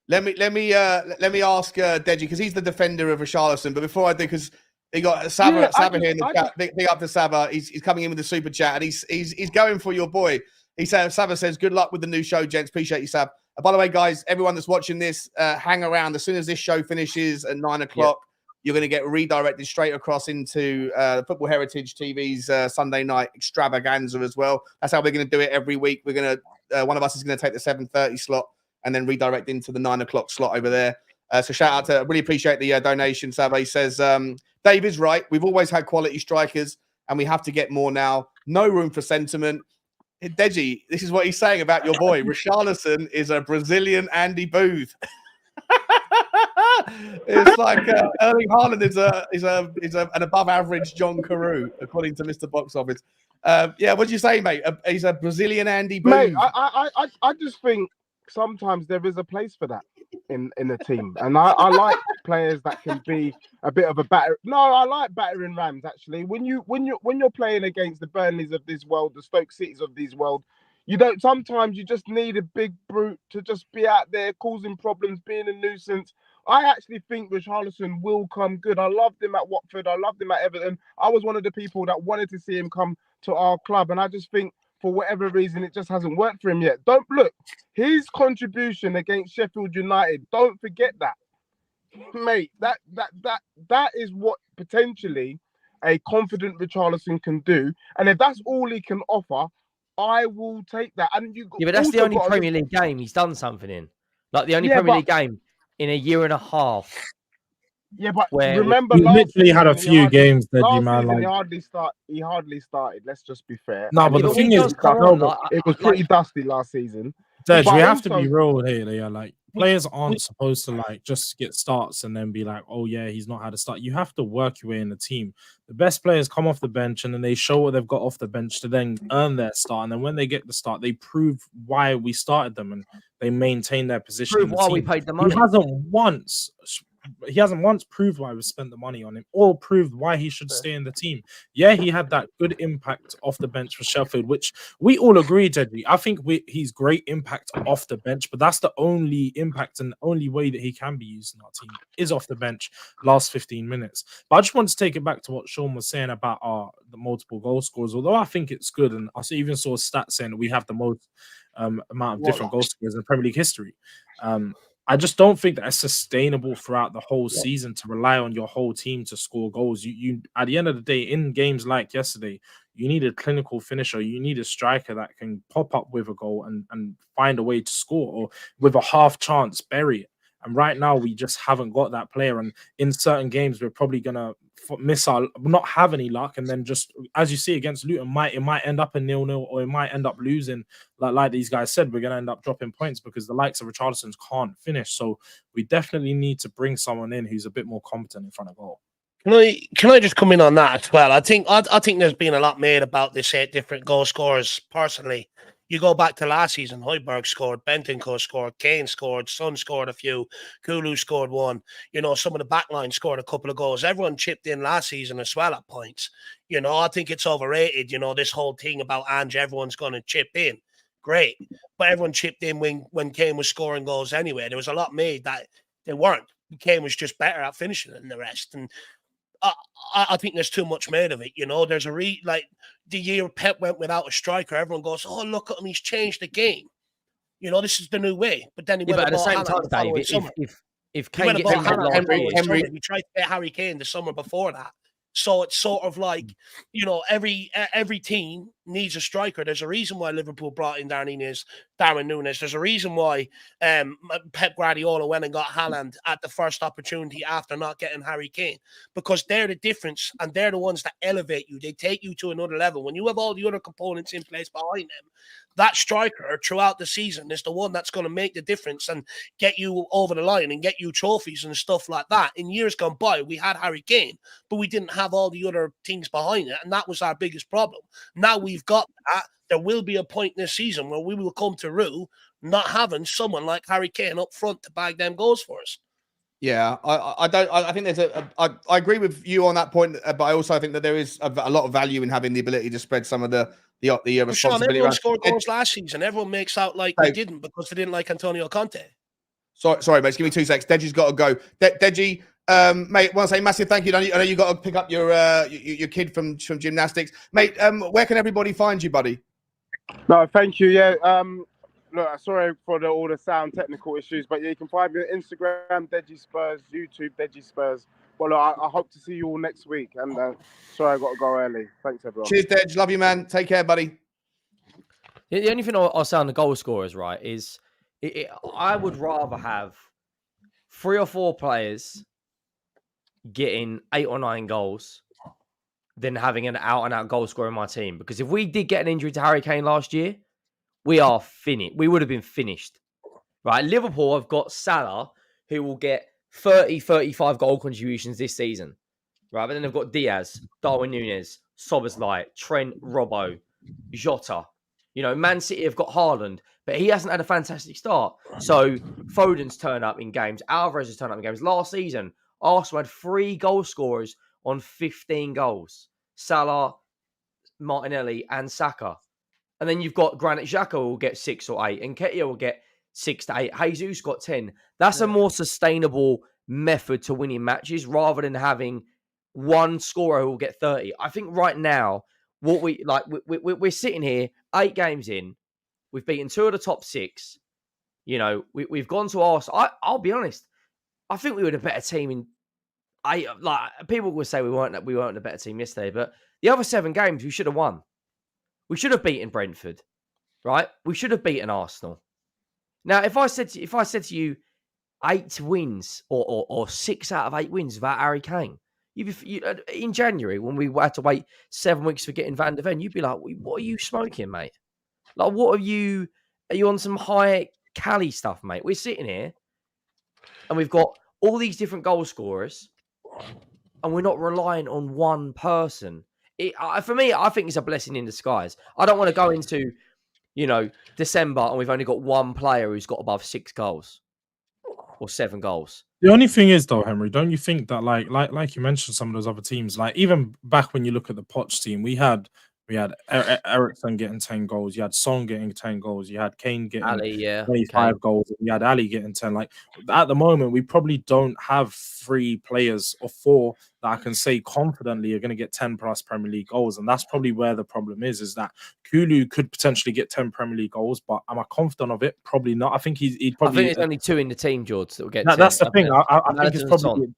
Let me ask Deji, because he's the defender of Richarlison. But before I do, because he got Saba here in the chat. Big up to Saba. He's coming in with the super chat, and he's going for your boy. Saba says, "Good luck with the new show, gents. Appreciate you, Sab." By the way, guys, everyone that's watching this, hang around. As soon as this show finishes at 9 o'clock, you're going to get redirected straight across into Football Heritage TV's Sunday night extravaganza as well. That's how we're going to do it every week. We're going to one of us is going to take the 7:30 slot and then redirect into the 9 o'clock slot over there. So shout out to, really appreciate the donation. Saba says, Dave is right. We've always had quality strikers and we have to get more now. No room for sentiment. Deji, this is what he's saying about your boy. Richarlison is a Brazilian Andy Booth. It's like Erling Haaland is an above average John Carew, according to Mr. Box Office. What'd you say, mate? He's a Brazilian Andy Booth. Mate, I just think sometimes there is a place for that in a team, and I like players that can be a bit of a batter. No, I like battering rams actually. When you're playing against the Burnleys of this world, the Stoke Cities of this world, you don't. Sometimes you just need a big brute to just be out there causing problems, being a nuisance. I actually think Richarlison will come good. I loved him at Watford. I loved him at Everton. I was one of the people that wanted to see him come to our club, and I just think for whatever reason it just hasn't worked for him yet. Don't look his contribution against Sheffield United. Don't forget that, mate. That is what potentially a confident Richarlison can do, and if that's all he can offer, I will take that. And but that's the only Premier League game he's done something in. Like the only Premier League game in a year and a half. Yeah, but remember, he literally had a few games that he hardly started. Let's just be fair. No, but the thing is, it was pretty dusty last season. Dej, we have to be real here. Yeah, like players aren't supposed to like just get starts and then be like, oh yeah, he's not had a start. You have to work your way in the team. The best players come off the bench and then they show what they've got off the bench to then earn their start. And then when they get the start, they prove why we started them and they maintain their position. Prove why we paid the money. He hasn't once proved why we spent the money on him or proved why he should stay in the team. Yeah, he had that good impact off the bench for Sheffield, which we all agree, Jeddy. I think he's great impact off the bench, but that's the only impact and the only way that he can be used in our team is off the bench last 15 minutes. But I just want to take it back to what Sean was saying about the multiple goal scorers, although I think it's good. And I even saw a stat saying that we have the most amount of different goal scorers in Premier League history. I just don't think that it's sustainable throughout the whole season to rely on your whole team to score goals. You at the end of the day, in games like yesterday, you need a clinical finisher. You need a striker that can pop up with a goal and find a way to score, or with a half chance, bury it. And right now, we just haven't got that player. And in certain games, we're probably going to not have any luck. And then just, as you see against Luton, it might end up a 0-0 or it might end up losing. Like these guys said, we're going to end up dropping points because the likes of Richarlison can't finish. So we definitely need to bring someone in who's a bit more competent in front of goal. Can I just come in on that as well? I think there's been a lot made about this 8 different goal scorers. Personally, you go back to last season, Højbjerg scored, Bentancur scored, Kane scored, Son scored a few, Kulu scored one. You know, some of the backline scored a couple of goals. Everyone chipped in last season as well at points. You know, I think it's overrated, you know, this whole thing about Ange, everyone's going to chip in. Great. But everyone chipped in when Kane was scoring goals anyway. There was a lot made that they weren't. Kane was just better at finishing than the rest. And I think there's too much made of it. You know, there's like the year Pep went without a striker, everyone goes, oh, look at him, he's changed the game. You know, this is the new way. But then he went at the same time, Dave, if Kane gets Henry, we tried to get Harry Kane the summer before that. So it's sort of like, you know, every team needs a striker. There's a reason why Liverpool brought in Darwin Núñez. There's a reason why Pep Guardiola went and got Haaland at the first opportunity after not getting Harry Kane, because they're the difference and they're the ones that elevate you. They take you to another level. When you have all the other components in place behind them, that striker throughout the season is the one that's going to make the difference and get you over the line and get you trophies and stuff like that. In years gone by, we had Harry Kane, but we didn't have all the other things behind it, and that was our biggest problem. Now we've got that. There will be a point this season where we will come to rue not having someone like Harry Kane up front to bag them goals for us. Yeah, I think there's I agree with you on that point, but I also think that there is a lot of value in having the ability to spread some of the responsibility. Sean, everyone scored goals last season. Everyone makes out like they didn't because they didn't like Antonio Conte. Sorry, mate. Give me 2 seconds. Deji's got to go. Deji, mate, want to say massive thank you. I know you got to pick up your kid from gymnastics, mate. Where can everybody find you, buddy? No, thank you. Yeah. Look, sorry for all the sound technical issues, but yeah, you can find me on Instagram, Deji Spurs, YouTube, Deji Spurs. Well, look, I hope to see you all next week. And sorry, I got to go early. Thanks, everyone. Cheers, Dej. Love you, man. Take care, buddy. The only thing I'll say on the goal scorers, right, is I would rather have 3 or 4 players getting 8 or 9 goals than having an out-and-out goal scorer in my team. Because if we did get an injury to Harry Kane last year, we are finished. We would have been finished. Right? Liverpool have got Salah, who will get 30, 35 goal contributions this season. Right? But then they've got Diaz, Darwin Núñez, Szoboszlai, Trent, Robbo, Jota. You know, Man City have got Haaland, but he hasn't had a fantastic start. So Foden's turned up in games. Alvarez has turned up in games. Last season, Arsenal had 3 goal scorers on 15 goals. Salah, Martinelli, and Saka. And then you've got Granit Xhaka will get 6 or 8, and Nketiah will get 6 to 8. Jesus got 10. That's a more sustainable method to winning matches rather than having one scorer who will get 30. I think right now, what we're sitting here 8 games in, we've beaten 2 of the top 6. You know, we've gone to Arsenal. I'll be honest, I think we were the better team in 8. Like people will say we weren't the better team yesterday, but the other 7 games we should have won. We should have beaten Brentford, right? We should have beaten Arsenal. Now, if I said to you 8 wins or 6 out of 8 wins without Harry Kane, in January when we had to wait 7 weeks for getting Van der Ven, you'd be like, "What are you smoking, mate? Like, what are you? Are you on some high Cali stuff, mate?" We're sitting here and we've got all these different goal scorers, and we're not relying on one person. For me, I think it's a blessing in disguise. I don't want to go into, December and we've only got one player who's got above 6 goals or 7 goals. The only thing is, though, Henry, don't you think that, like you mentioned, some of those other teams, like even back when you look at the Poch team, we had Eriksen getting 10 goals, you had Son getting 10 goals, you had Kane getting Ali, 25 goals, and you had Ali getting 10. Like at the moment, we probably don't have 3 players or 4 that I can say confidently are going to get 10 plus Premier League goals, and that's probably where the problem is that Kulu could potentially get 10 Premier League goals, but am I confident of it? Probably not. I think he'd probably. I think there's only 2 in the team, George, that will get. That's the thing. I think it's probably Son.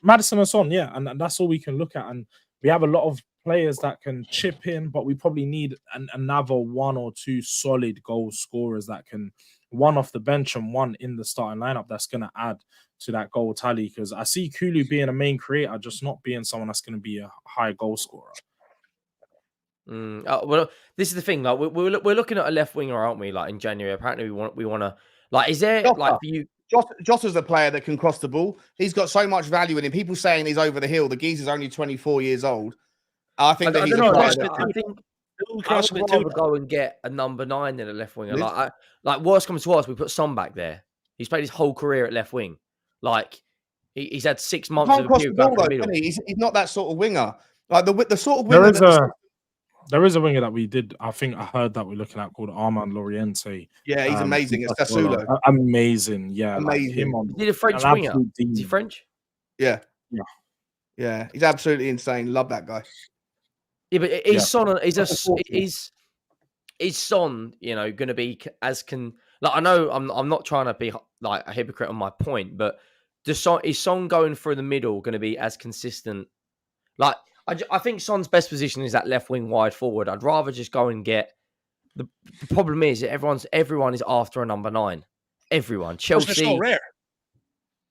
Maddison and Son, yeah, and that's all we can look at, and we have a lot of players that can chip in, but we probably need another 1 or 2 solid goal scorers that can, one off the bench and one in the starting lineup, that's going to add to that goal tally. Because I see Kulu being a main creator, just not being someone that's going to be a high goal scorer. Well, this is the thing. Like we're looking at a left winger, aren't we? Like in January, apparently we want to. Like, is there like for you? Jota's a player that can cross the ball. He's got so much value in him. People saying he's over the hill. The geezer's only 24 years old. I think that he's a player. I think I would rather go and get a number 9 than a left winger. Like worst comes to worst, we put Son back there. He's played his whole career at left wing. Like he's had 6 months of the middle. He's not that sort of winger. Like the sort of winger. There is a winger that we did. I think I heard that we're looking at called Armand Loriente. Yeah, he's amazing. It's Sassuolo. Amazing. Yeah, amazing. Like he's a French winger. Is he French? Yeah. He's absolutely insane. Love that guy. Yeah, but is Son? Is Son? Going to be as can? Like I know I'm not trying to be like a hypocrite on my point, but is Son going through the middle going to be as consistent? Like I think Son's best position is that left wing wide forward. I'd rather just go and get the problem is that everyone is after a number 9. Everyone. Because they're so Chelsea. rare.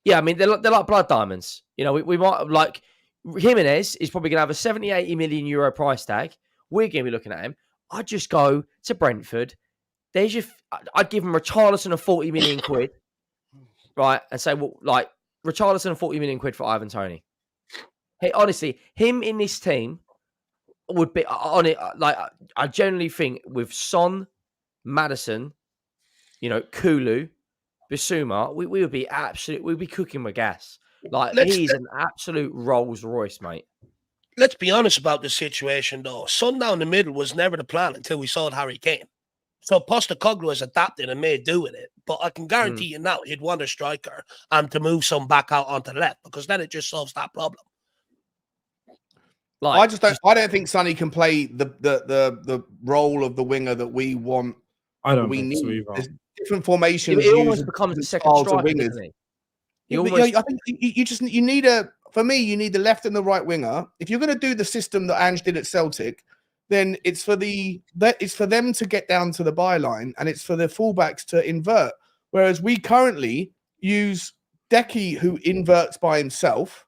Yeah, I mean they're like blood diamonds. You know, we might like Jimenez is probably gonna have a 70, 80 million euro price tag. We're gonna be looking at him. I'd just go to Brentford. I'd give him Richarlison of 40 million quid. Right, and say, well, like Richarlison and 40 million quid for Ivan Toney. Hey, honestly, him in this team would be on it. Like, I generally think with Son, Maddison, you know, Kulu, Bissouma, we would be we'd be cooking with gas. Like, he's an absolute Rolls Royce, mate. Let's be honest about the situation, though. Son down the middle was never the plan until we sold Harry Kane. So Postecoglou has adapted and made do with it. But I can guarantee you now he'd want a striker and to move some back out onto the left, because then it just solves that problem. Like, I don't think Sonny can play the role of the winger that we want. I don't we think need. so either. There's different formations. It almost becomes the second striker, doesn't he? I think you need for me, you need the left and the right winger. If you're going to do the system that Ange did at Celtic, then it's for them to get down to the byline, and it's for the fullbacks to invert. Whereas we currently use Decky, who inverts by himself.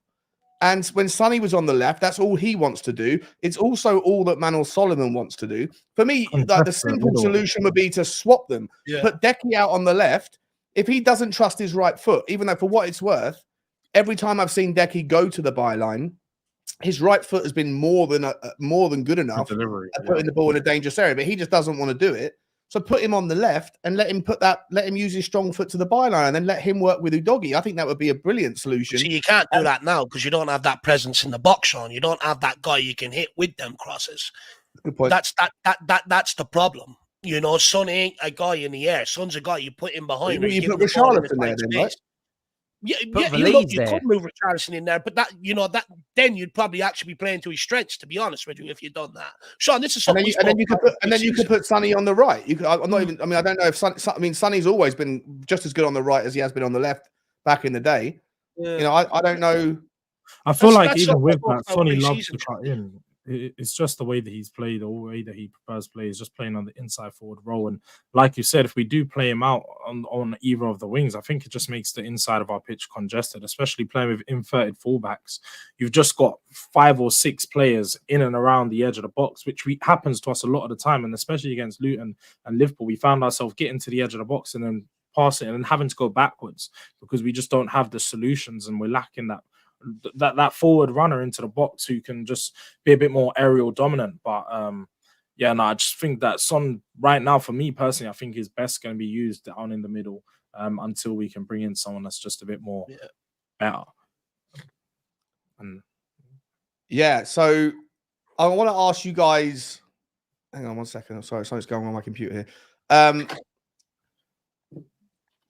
And when Sonny was on the left, that's all he wants to do. It's also all that Manuel Solomon wants to do. For me, like, the simple solution would be to swap them. Yeah. Put Decky out on the left. If he doesn't trust his right foot, even though for what it's worth, every time I've seen Decky go to the byline, his right foot has been more than good enough at putting the ball in a dangerous area. But he just doesn't want to do it. So put him on the left and let him use his strong foot to the byline, and then let him work with Udogie. I think that would be a brilliant solution. See, you can't do that now because you don't have that presence in the box, Sean. You don't have that guy you can hit with them crosses. Good point. That's the problem. You know, Son ain't a guy in the air. Son's a guy you put in behind. You put Richarlison there, then, right? Yeah, you could move Richarlison in there, but then you'd probably actually be playing to his strengths. To be honest with you, if you'd done that, Sean, this is something. And then you could put Sonny on the right. I'm not even. I mean, I don't know if Sonny's always been just as good on the right as he has been on the left back in the day. Yeah. You know, I don't know. I feel like even with that, Sonny loves to cut in. It's just the way that he's played, the way that he prefers to play is just playing on the inside forward role. And like you said, if we do play him out on either of the wings, I think it just makes the inside of our pitch congested, especially playing with inverted fullbacks. You've just got 5 or 6 players in and around the edge of the box, which happens to us a lot of the time. And especially against Luton and Liverpool, we found ourselves getting to the edge of the box and then passing and having to go backwards because we just don't have the solutions and we're lacking that forward runner into the box who can just be a bit more aerial dominant. But I just think that Son right now, for me personally, I think is best going to be used down in the middle until we can bring in someone that's just a bit more better. So I want to ask you guys. Hang on one second. I'm sorry, something's going on my computer here.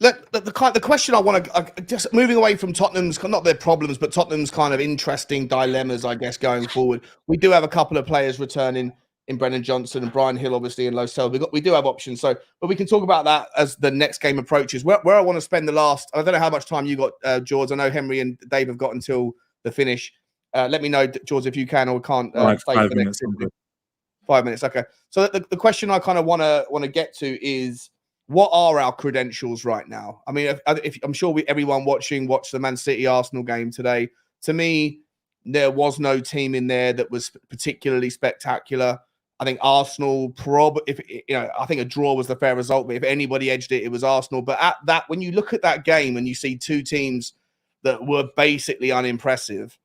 The question I want to just moving away from Tottenham's, not their problems, but Tottenham's kind of interesting dilemmas, I guess, going forward. We do have a couple of players returning in Brennan Johnson and Brian Hill, obviously, and Lo Celso. We do have options, but we can talk about that as the next game approaches. Where I want to spend the last, I don't know how much time you got, George. I know Henry and Dave have got until the finish. Let me know, George, if you can or can't. Stay 5 for the minutes. next 5 minutes, okay. So the question I kind of want to get to is, what are our credentials right now? I mean, if I'm sure everyone watched the Man City Arsenal game today. To me, there was no team in there that was particularly spectacular. I think Arsenal I think a draw was the fair result. But if anybody edged it, it was Arsenal. But at that, when you look at that game and you see two teams that were basically unimpressive,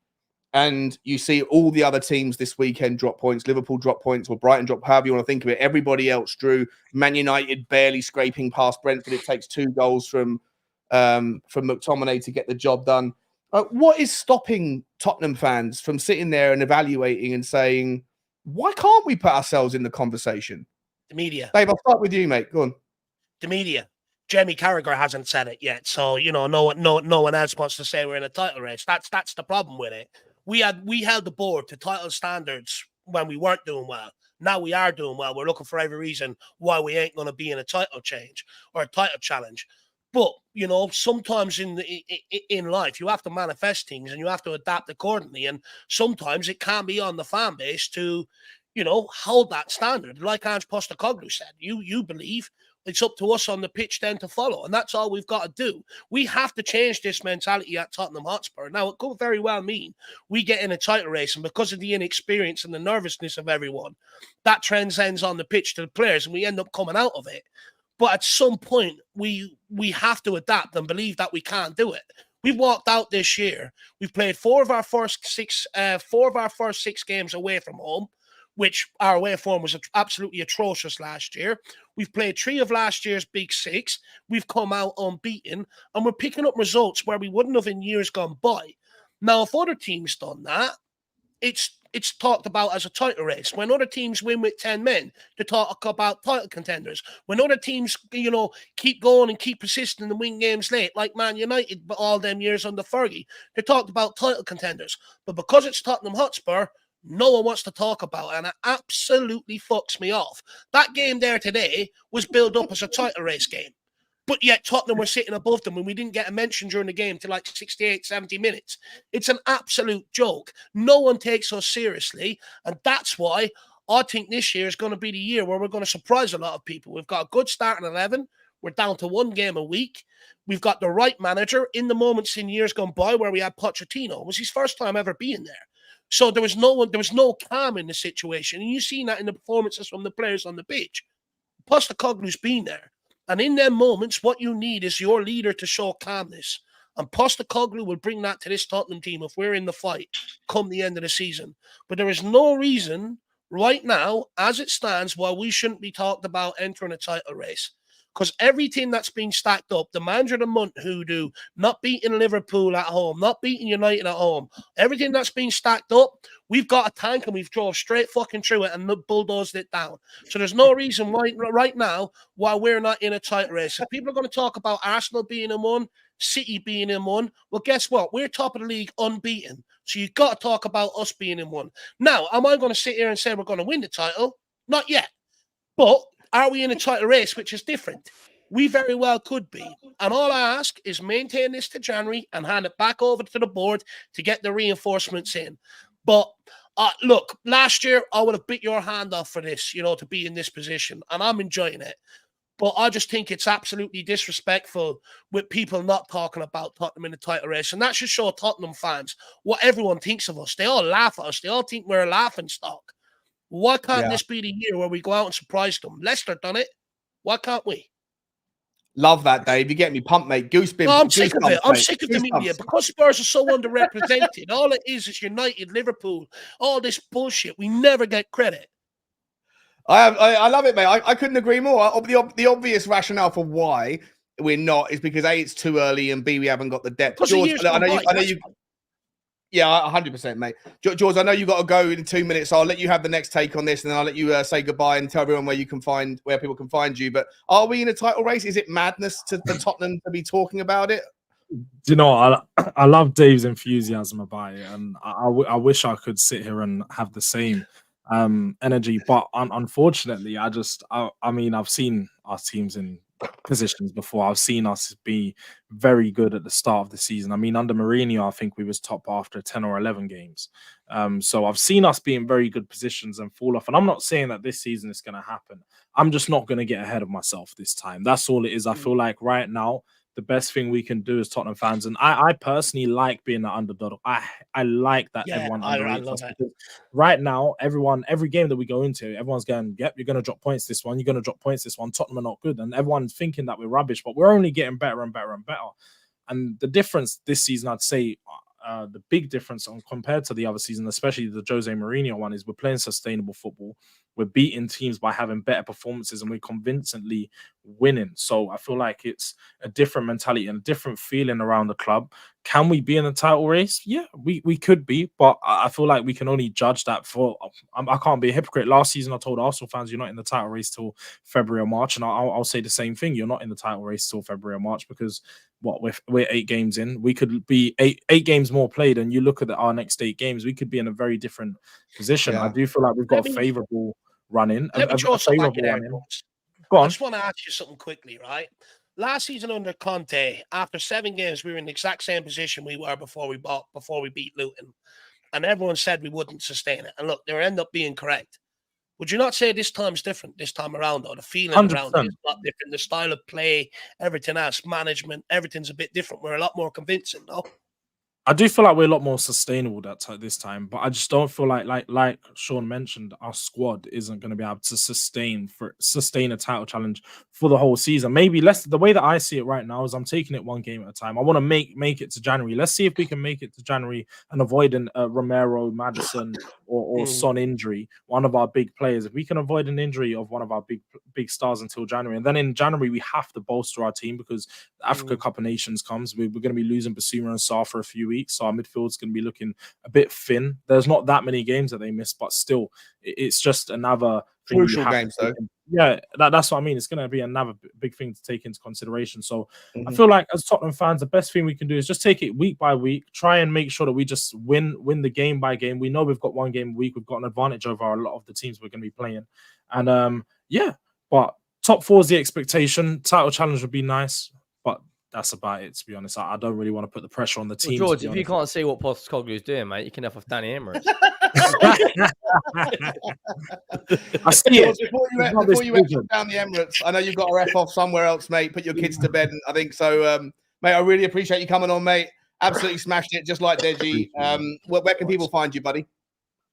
and you see all the other teams this weekend drop points, Liverpool drop points, or Brighton drop, however you want to think of it. Everybody else drew. Man United barely scraping past Brentford. It takes 2 goals from McTominay to get the job done. What is stopping Tottenham fans from sitting there and evaluating and saying, why can't we put ourselves in the conversation? The media. Dave, I'll start with you, mate. Go on. The media. Jamie Carragher hasn't said it yet. So, no one else wants to say we're in a title race. That's the problem with it. We held the board to title standards when we weren't doing well. Now we are doing well. We're looking for every reason why we ain't going to be in a title change or a title challenge. But you know, sometimes in life, you have to manifest things and you have to adapt accordingly. And sometimes it can be on the fan base to, you know, hold that standard. Like Ange Postecoglou said, you believe it's up to us on the pitch then to follow, and that's all we've got to do. We have to change this mentality at Tottenham Hotspur. Now, it could very well mean we get in a title race, and because of the inexperience and the nervousness of everyone, that transcends on the pitch to the players, and we end up coming out of it. But at some point, we have to adapt and believe that we can't do it. We've walked out this year. We've played four of our first six games away from home, which our away form was absolutely atrocious last year. We've played 3 of last year's big 6. We've come out unbeaten, and we're picking up results where we wouldn't have in years gone by. Now, if other teams done that, it's talked about as a title race. When other teams win with 10 men, they talk about title contenders. When other teams, you know, keep going and keep persisting and win games late, like Man United all them years under Fergie, they talked about title contenders. But because it's Tottenham Hotspur, no one wants to talk about it, and it absolutely fucks me off. That game there today was built up as a title race game, but yet Tottenham were sitting above them and we didn't get a mention during the game till like 68, 70 minutes. It's an absolute joke. No one takes us seriously, and that's why I think this year is going to be the year where we're going to surprise a lot of people. We've got a good starting 11. We're down to 1 game a week. We've got the right manager. In the moments in years gone by where we had Pochettino, it was his first time ever being there. So there was no calm in the situation. And you've seen that in the performances from the players on the pitch. Postecoglou's been there. And in them moments, what you need is your leader to show calmness. And Postecoglou will bring that to this Tottenham team if we're in the fight come the end of the season. But there is no reason right now, as it stands, why we shouldn't be talked about entering a title race. Because everything that's been stacked up, the manager of the month hoodoo, not beating Liverpool at home, not beating United at home, everything that's been stacked up, we've got a tank and we've drove straight fucking through it and bulldozed it down. So there's no reason why right now why we're not in a tight race. If people are going to talk about Arsenal being in one, City being in one, well, guess what? We're top of the league unbeaten. So you've got to talk about us being in one. Now, am I going to sit here and say we're going to win the title? Not yet. But are we in a title race, which is different? We very well could be. And all I ask is maintain this to January and hand it back over to the board to get the reinforcements in. But look, last year I would have bit your hand off for this, you know, to be in this position. And I'm enjoying it. But I just think it's absolutely disrespectful with people not talking about Tottenham in the title race. And that should show Tottenham fans what everyone thinks of us. They all laugh at us. They all think we're a laughing stock. Why can't this be the year where we go out and surprise them? Leicester done it. Why can't we? Love that, Dave. You get me pumped, mate. Goosebumps. No, I'm sick of it. I'm sick of the media because Spurs are so underrepresented. All it is United, Liverpool, all this bullshit. We never get credit. I love it, mate. I couldn't agree more. The obvious rationale for why we're not is because A, it's too early, and B, we haven't got the depth. George, I know you. Yeah, 100%, mate. George, I know you got to go in 2 minutes. So I'll let you have the next take on this, and then I'll let you say goodbye and tell everyone where people can find you. But are we in a title race? Is it madness for Tottenham to be talking about it? Do you know, I love Dave's enthusiasm about it, and I wish I could sit here and have the same energy, but unfortunately, I mean, I've seen our teams in positions before. I've seen us be very good at the start of the season. I mean, under Mourinho, I think we was top after 10 or 11 games. So I've seen us be in very good positions and fall off. And I'm not saying that this season is going to happen. I'm just not going to get ahead of myself this time. That's all it is. I feel like right now, the best thing we can do as Tottenham fans, and I personally like being an underdog. I like that everyone underrates us. Right now, every game that we go into, everyone's going, yep, you're going to drop points this one, you're going to drop points this one, Tottenham are not good. And everyone's thinking that we're rubbish, but we're only getting better and better and better. And the difference this season, I'd say, the big difference compared to the other season, especially the Jose Mourinho one, is we're playing sustainable football. We're beating teams by having better performances and we're convincingly winning. So I feel like it's a different mentality and a different feeling around the club. Can we be in a title race? Yeah, we could be, but I feel like we can only judge that for... I can't be a hypocrite. Last season, I told Arsenal fans you're not in the title race till February or March, and I'll say the same thing. You're not in the title race till February or March because we're 8 games in. We could be eight games more played, and you look at our next 8 games, we could be in a very different position. I do feel like we've got a favourable run in. Let me throw something back in there. Go on. I just want to ask you something quickly, right? last season under Conte, after 7 games, we were in the exact same position we were before we beat Luton, and everyone said we wouldn't sustain it. And look, they end up being correct. Would you not say this time's different this time around, though? The feeling around it is 100%. a lot different. The style of play, everything else, management, everything's a bit different. We're a lot more convincing, though. I do feel like we're a lot more sustainable this time, but I just don't feel like Sean mentioned, our squad isn't going to be able to sustain a title challenge for the whole season. Maybe the way that I see it right now is I'm taking it one game at a time. I want to make it to January. Let's see if we can make it to January and avoid an Romero, Madison, or Son injury, one of our big players. If we can avoid an injury of one of our big stars until January, and then in January we have to bolster our team because the Africa Cup of Nations comes. We're going to be losing Basuma and Sarr for a few weeks, so our midfield's going to be looking a bit thin. There's not that many games that they miss, but still, it's just another crucial games, though. Yeah, that's what I mean. It's going to be another big thing to take into consideration. So I feel like as Tottenham fans, the best thing we can do is just take it week by week, try and make sure that we just win the game by game. We know we've got one game a week. We've got an advantage over a lot of the teams we're going to be playing. And but top 4 is the expectation. Title challenge would be nice, but that's about it, to be honest. I don't really want to put the pressure on the team. Well, George, if you can't see what Postecoglou's doing, mate, you can have off Danny Emirates. I see it. Before you F down the Emirates, I know you've got to F off somewhere else, mate. Put your kids to bed, I think so. Mate, I really appreciate you coming on, mate. Absolutely smashed it, just like Deji. Where can people find you, buddy?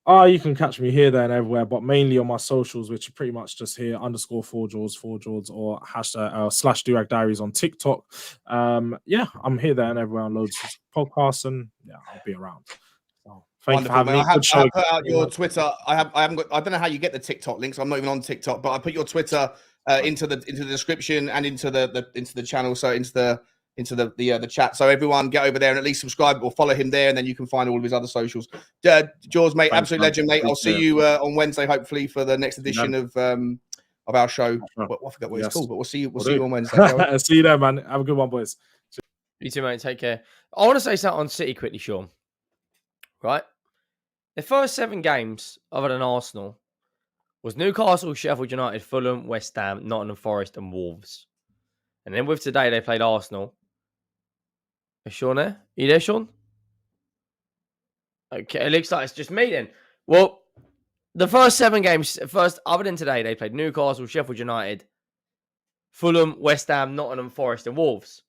You can catch me here, there, and everywhere, but mainly on my socials, which are pretty much just here _4Jaws or hashtag /Durag Diaries on TikTok. I'm here, there, and everywhere on loads of podcasts, and I'll be around. So thank you for having me. I put out your Twitter. I haven't got. I don't know how you get the TikTok links. I'm not even on TikTok, but I put your Twitter into the description and into the channel, so into the chat. So everyone get over there and at least subscribe or follow him there, and then you can find all of his other socials. George, mate, absolute legend, mate. I'll see you on Wednesday, hopefully, for the next edition of our show. I forgot what it's called, but we'll see you on Wednesday. See you there, man. Have a good one, boys. You too, mate. Take care. I want to say something on City quickly, Sean. Right? The first 7 games, other than Arsenal, was Newcastle, Sheffield United, Fulham, West Ham, Nottingham Forest, and Wolves. And then with today, they played Arsenal. Is Sean there? Are you there, Sean? Okay, it looks like it's just me then. Well, the first 7 games, other than today, they played Newcastle, Sheffield United, Fulham, West Ham, Nottingham Forest, and Wolves.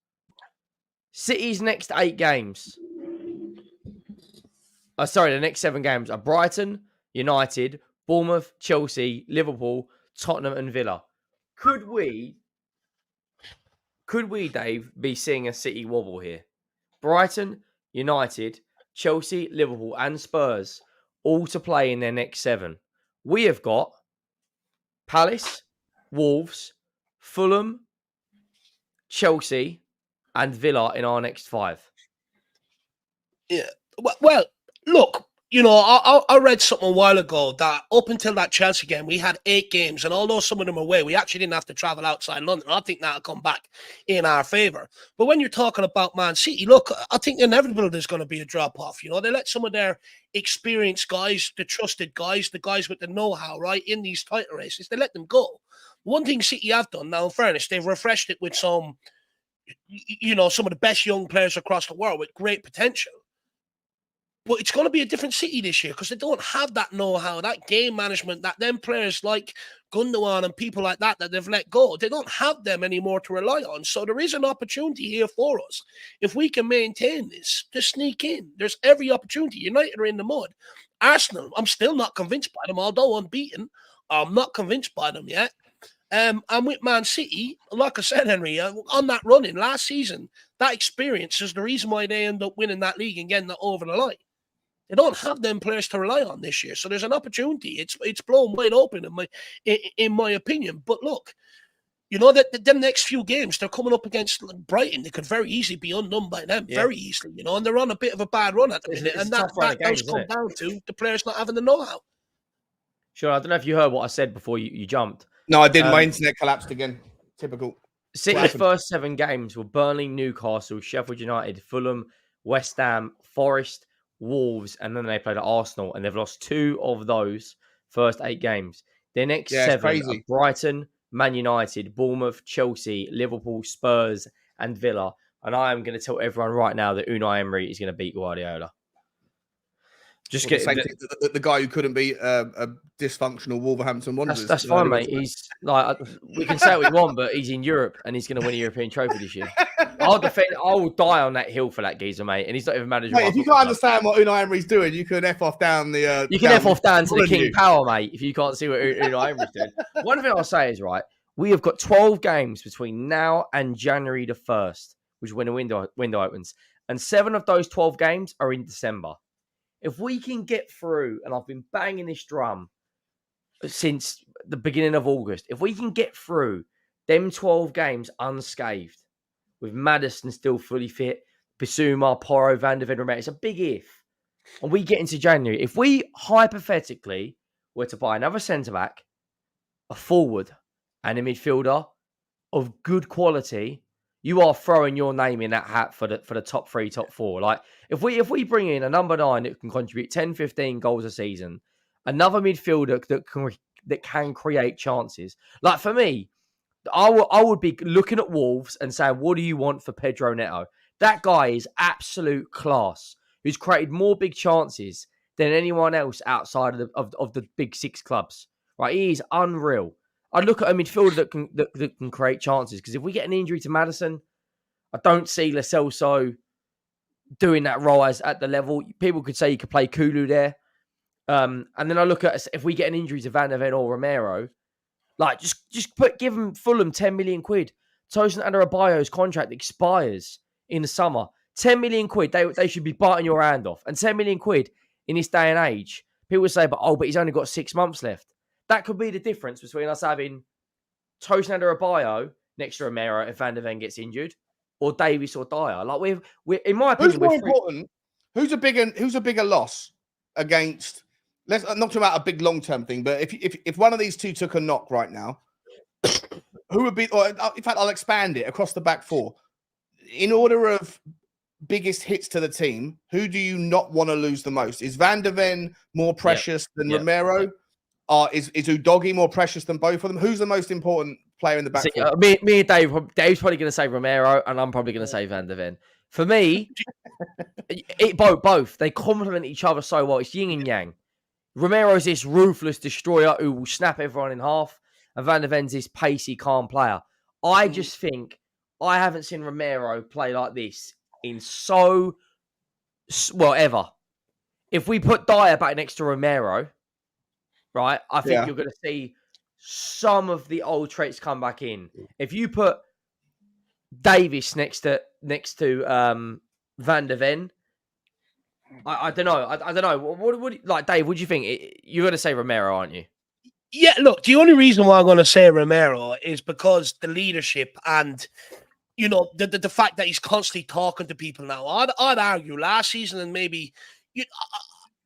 City's next 8 games. The next 7 games are Brighton, United, Bournemouth, Chelsea, Liverpool, Tottenham, and Villa. Could we, Dave, be seeing a City wobble here? Brighton, United, Chelsea, Liverpool, and Spurs all to play in their next 7. We have got Palace, Wolves, Fulham, Chelsea, and Villa in our next 5. Yeah. Well, look, I read something a while ago that up until that Chelsea game, we had 8 games, and although some of them were away, we actually didn't have to travel outside London. I think that'll come back in our favour. But when you're talking about Man City, look, I think inevitably there's going to be a drop-off. They let some of their experienced guys, the trusted guys, the guys with the know-how, right, in these title races, they let them go. One thing City have done, now in fairness, they've refreshed it with some of the best young players across the world with great potential. But it's going to be a different City this year because they don't have that know-how, that game management, that them players like Gundogan and people like that they've let go. They don't have them anymore to rely on. So there is an opportunity here for us. If we can maintain this, to sneak in. There's every opportunity. United are in the mud. Arsenal, I'm still not convinced by them, although unbeaten. I'm not convinced by them yet. And with Man City, like I said, Henry, on that run-in last season, that experience is the reason why they end up winning that league and getting that over the line. They don't have them players to rely on this year, so there's an opportunity. It's blown wide open in my opinion. But look, that them next few games they're coming up against Brighton, they could very easily be undone by them, very easily. And they're on a bit of a bad run at the minute, and that does come down to the players not having the know-how. Sure, I don't know if you heard what I said before you jumped. No, I didn't. My internet collapsed again. Typical. City's first 7 games were Burnley, Newcastle, Sheffield United, Fulham, West Ham, Forest, Wolves, and then they played at Arsenal, and they've lost 2 of those first 8 games. Their next 7 are Brighton, Man United, Bournemouth, Chelsea, Liverpool, Spurs, and Villa. And I am going to tell everyone right now that Unai Emery is going to beat Guardiola. Just the same thing, the guy who couldn't beat a dysfunctional Wolverhampton Wanderers. That's fine, mate. He's like, we can say what we want, but he's in Europe and he's going to win a European trophy this year. I will die on that hill for that geezer, mate. And he's not even managing. Mate, if you can't understand what Unai Emery's doing, you can F off down the. You can F off down to the King Power, mate. If you can't see what Unai Emery's doing. One thing I'll say is right. We have got 12 games between now and January the 1st, which is when the window opens, and 7 of those 12 games are in December. If we can get through, and I've been banging this drum since the beginning of August, if we can get through them 12 games unscathed, with Maddison still fully fit, Bissouma, Porro, Van der Ven, it's a big if. And we get into January. If we hypothetically were to buy another centre-back, a forward, and a midfielder of good quality, you are throwing your name in that hat for the top 3, top 4. Like, if we bring in a number 9 that can contribute 10, 15 goals a season, another midfielder that can create chances. Like, for me, I would be looking at Wolves and saying, what do you want for Pedro Neto? That guy is absolute class, who's created more big chances than anyone else outside of the big 6 clubs. Right? He is unreal. I'd look at a midfielder that can create chances, because if we get an injury to Maddison, I don't see Lo Celso doing that role at the level. People could say you could play Kulu there. And then I look at, if we get an injury to Van der Ven or Romero, like just give them Fulham 10 million quid. Tosin Adarabioyo's contract expires in the summer. 10 million quid, they should be biting your hand off. And 10 million quid in this day and age, people say, but he's only got 6 months left. That could be the difference between us having Tosin Adarabioyo next to Romero if Van der Ven gets injured, or Davies or Dyer. Like we're in my opinion, who's more important? Who's a bigger loss against? Let's not talk about a big long-term thing, but if one of these two took a knock right now, who would be? Or in fact, I'll expand it across the back 4. In order of biggest hits to the team, who do you not want to lose the most? Is Van der Ven more precious than Romero? Is Udogie more precious than both of them? Who's the most important player in the back? Me and Dave's probably going to say Romero, and I'm probably going to say Van der Ven. For me, both. They complement each other so well. It's yin and yang. Romero's this ruthless destroyer who will snap everyone in half, and Van der Ven's this pacey, calm player. I just think I haven't seen Romero play like this in ever. If we put Dyer back next to Romero, right, I think you're going to see some of the old traits come back in. If you put Davies next to Van der Ven, I don't know. I don't know. What like Dave? What do you think? You're going to say Romero, aren't you? Yeah. Look, the only reason why I'm going to say Romero is because the leadership and the fact that he's constantly talking to people now. I'd argue last season, and maybe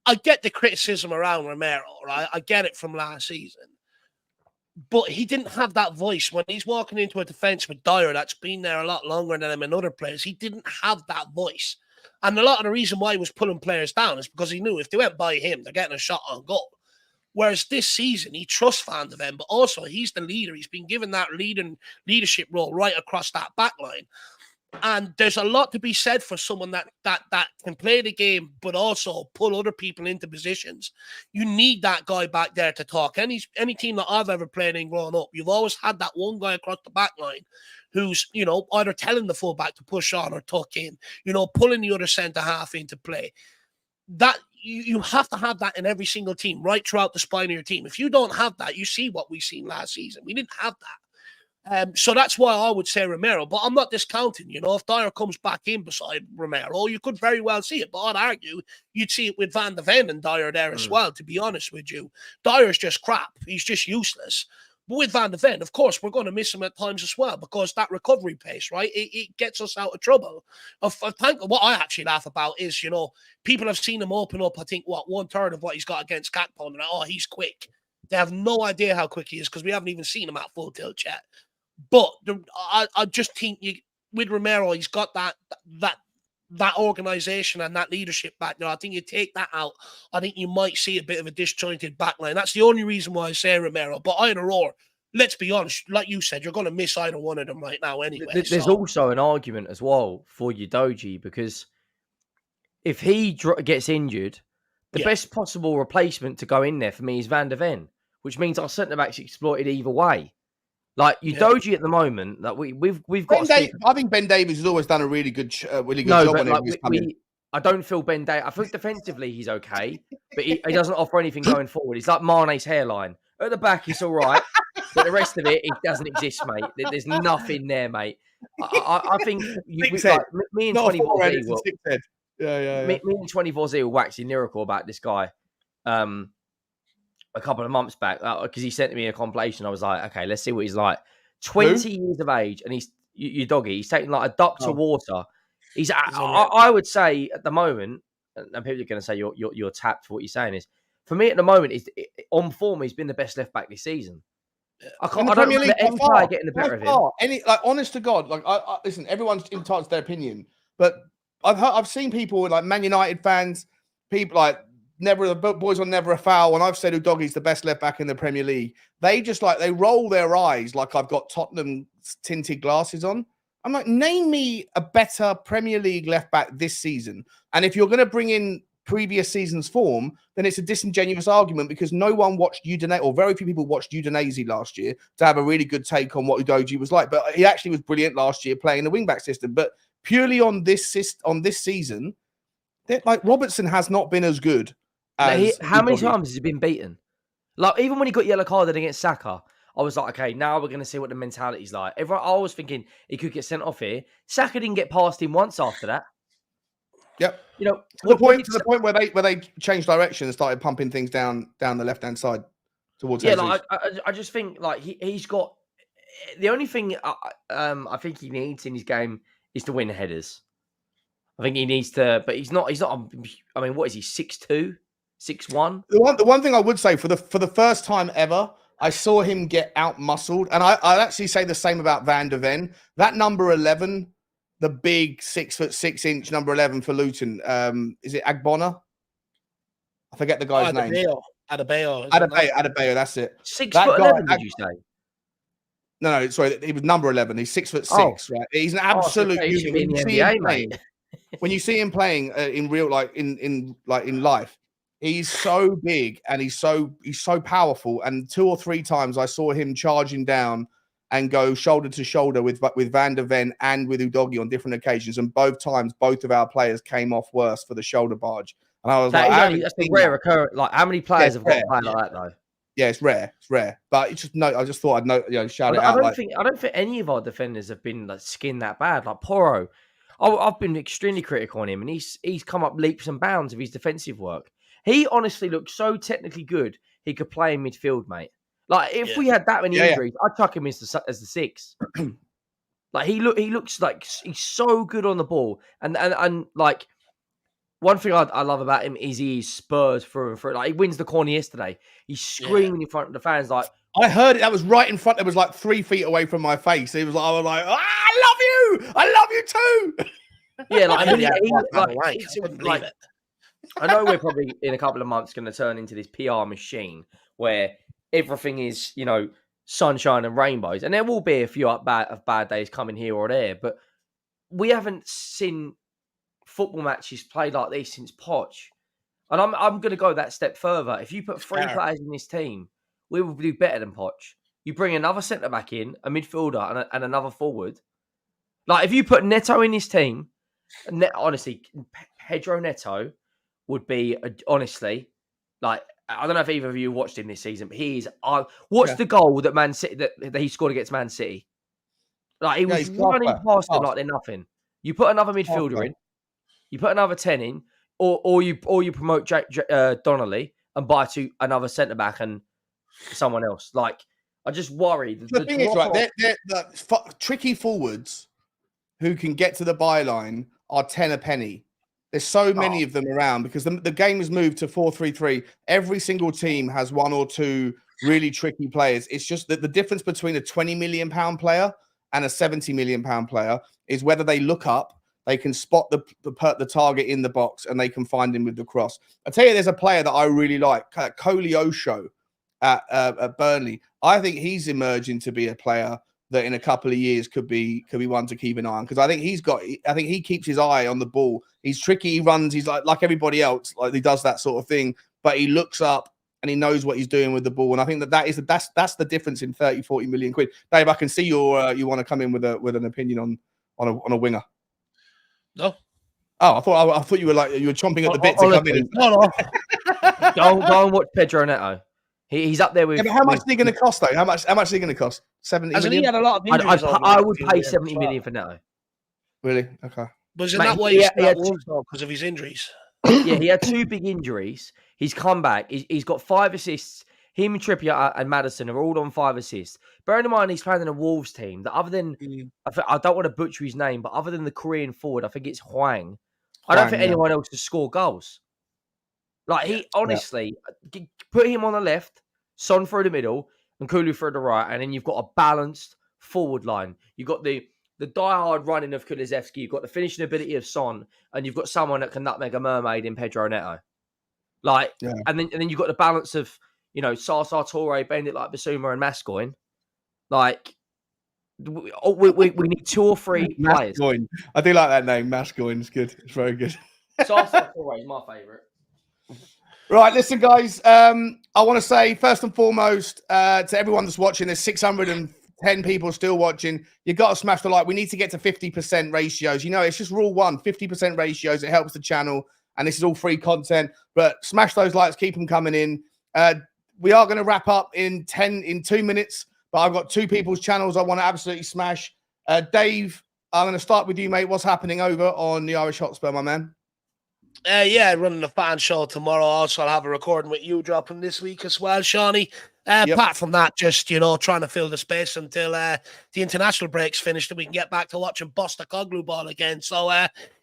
I get the criticism around Romero, right? I get it from last season. But he didn't have that voice when he's walking into a defence with Dyer that's been there a lot longer than him and other players. He didn't have that voice. And a lot of the reason why he was pulling players down is because he knew if they went by him, they're getting a shot on goal. Whereas this season, he trusts Van der Ven, but also he's the leader. He's been given that leadership role right across that back line. And there's a lot to be said for someone that can play the game, but also pull other people into positions. You need that guy back there to talk. Any team that I've ever played in growing up, you've always had that one guy across the back line who's, either telling the fullback to push on or tuck in, pulling the other centre half into play. That you have to have that in every single team, right throughout the spine of your team. If you don't have that, you see what we've seen last season. We didn't have that. So that's why I would say Romero, but I'm not discounting, if Dyer comes back in beside Romero, you could very well see it, but I'd argue you'd see it with Van der Ven and Dyer there as well, to be honest with you. Dyer's just crap. He's just useless. But with Van der Ven, of course, we're going to miss him at times as well, because that recovery pace, right, it gets us out of trouble. What I actually laugh about is, people have seen him open up, I think, 1/3 of what he's got against Gakpo, and they're like, he's quick. They have no idea how quick he is, because we haven't even seen him at full tilt yet. But I just think with Romero, he's got that organisation and that leadership back there. I think you take that out, I think you might see a bit of a disjointed backline. That's the only reason why I say Romero. But either or, let's be honest, like you said, you're going to miss either one of them right now anyway. There's also an argument as well for Udogie, because if he gets injured, the best possible replacement to go in there for me is Van der Ven, which means our centre backs exploited either way. Like Udogie at the moment, that we've got. I think Ben Davies has always done a really good job whenever he's come in. I don't feel Ben Davies. I think defensively he's okay, but he doesn't offer anything going forward. He's like Mane's hairline. At the back, he's all right, but the rest of it doesn't exist, mate. There's nothing there, mate. I think me and 24Z will. Me and 24Z will waxing lyrical about this guy a couple of months back because he sent me a compilation. I was like, okay, let's see what he's like. 20 years of age, and he's Udogie. He's taking like a duck to water. I would say at the moment, and people are going to say you're tapped for what you're saying is. For me at the moment, on form, he's been the best left back this season. I don't remember any player getting the better of him. Honest to God, listen, everyone's entitled to their opinion, but I've seen people like Man United fans, people like boys on Never a Foul, and I've said Udogie's the best left back in the Premier League. They just they roll their eyes like I've got Tottenham tinted glasses on. I'm like, name me a better Premier League left back this season, and if you're going to bring in previous season's form, then it's a disingenuous argument because no one watched Udinese, or very few people watched Udinese last year to have a really good take on what Udogie was like. But he actually was brilliant last year playing the wing-back system. But purely on this season, like Robertson has not been as good as how many times has he been beaten? Like even when he got yellow carded against Saka, I was like, okay, now we're going to see what the mentality's like. I was thinking he could get sent off here. Saka didn't get past him once after that. Yep. You know, to the point where they changed direction and started pumping things down the left hand side towards. Yeah, like, I just think like he's got the only thing I think he needs in his game is to win headers. I think he needs to, but he's not. I mean, what is he? 6'2", 6'1"? The one thing I would say for the first time ever, I saw him get out muscled, and I'd actually say the same about Van der Ven. That number 11. The big 6'6" number 11 for Luton. Is it Agbona? I forget the guy's name. Adebayo, that's it. 6'11", did you say? No, sorry, he was number 11. He's 6'6", right? He's an absolute unit. When you see him playing in real, like in life, he's so big and he's so powerful. And 2 or 3 times I saw him charging down and go shoulder to shoulder with Van der Ven and with Udogie on different occasions. And both times, both of our players came off worse for the shoulder barge. And I was that's a rare occurrence. Like, how many players have got a play like that, though? Yeah, it's rare. But it's just I just thought I'd shout it out. I don't think any of our defenders have been like skinned that bad. Like Porro, I've been extremely critical on him, and he's come up leaps and bounds of his defensive work. He honestly looks so technically good. He could play in midfield, mate. Like if we had that many injuries, I'd chuck him as the 6. Like he looks like he's so good on the ball, and like one thing I love about him is he's Spurs through and through. Like he wins the corner yesterday, he's screaming in front of the fans. Like I heard it, that was right in front. It was like 3 feet away from my face. I was like, I love you too. Yeah, like I know we're probably in a couple of months going to turn into this PR machine where everything is, sunshine and rainbows, and there will be a few bad days coming here or there. But we haven't seen football matches played like this since Poch, and I'm going to go that step further. If you put 3 players in this team, we will do better than Poch. You bring another centre back in, a midfielder, and another forward. Like if you put Neto in this team, honestly, Pedro Neto would be honestly like. I don't know if either of you watched him this season, but he's. What's the goal that Man City that he scored against Man City? Like he was running past them like they're nothing. You put another midfielder in, you put another 10 in, or you promote Donnelly and buy another centre back and someone else. Like I just worry. The thing is, right? They're tricky forwards who can get to the byline are 10 a penny. There's so many of them around because the game has moved to 4-3-3. Every single team has 1 or 2 really tricky players. It's just that the difference between a £20 million player and a £70 million player is whether they look up, they can spot the target in the box, and they can find him with the cross. I tell you, there's a player that I really like, Koleosho. at Burnley. I think he's emerging to be a player that in a couple of years could be one to keep an eye on, because I think he keeps his eye on the ball. He's tricky. He runs. He's like everybody else. Like he does that sort of thing, but he looks up and he knows what he's doing with the ball. And I think that's the difference in 30-40 million quid. Dave, I can see you want to come in with an opinion on a winger. No. Oh, I thought you were chomping at the bit to come in. No. Go and watch Pedro Neto. He's up there with. Yeah, but how much is he going to cost though? How much is he going to cost? 70 Hasn't million? he had a lot of injuries? I would pay 70 million for Neto. Really? Okay. Wasn't that why he had because of his injuries? Yeah, he had 2 big injuries. He's come back. He's got 5 assists. Him, Trippier, and Maddison are all on 5 assists. Bearing in mind, he's playing in a Wolves team that, other than I don't want to butcher his name, but other than the Korean forward, I think it's Hwang. I don't think anyone else has scored goals. Like he honestly put him on the left, Son through the middle, and Kulu through the right, and then you've got a balanced forward line. You've got the diehard running of Kulusevski, you've got the finishing ability of Son, and you've got someone that can nutmeg a mermaid in Pedro Neto. And then you've got the balance of Sasa, Torre, Bendit like Basuma, and Mascoigne. Like we need 2 or 3 players. I do like that name. Mascoigne is good. It's very good. Sasa Torre is my favourite. Right, listen, guys. I want to say first and foremost to everyone that's watching. There's 610 people still watching. You got to smash the like. We need to get to 50% ratios. It's just rule 1: 50% ratios. It helps the channel, and this is all free content. But smash those likes. Keep them coming in. We are going to wrap up in 2 minutes. But I've got 2 people's channels I want to absolutely smash. Dave, I'm going to start with you, mate. What's happening over on the Irish Hotspur, my man? Running a fan show tomorrow. Also, I'll have a recording with you dropping this week as well, Shawnee. Apart from that, just, trying to fill the space until the international break's finished and we can get back to watching Postecoglou ball again. So,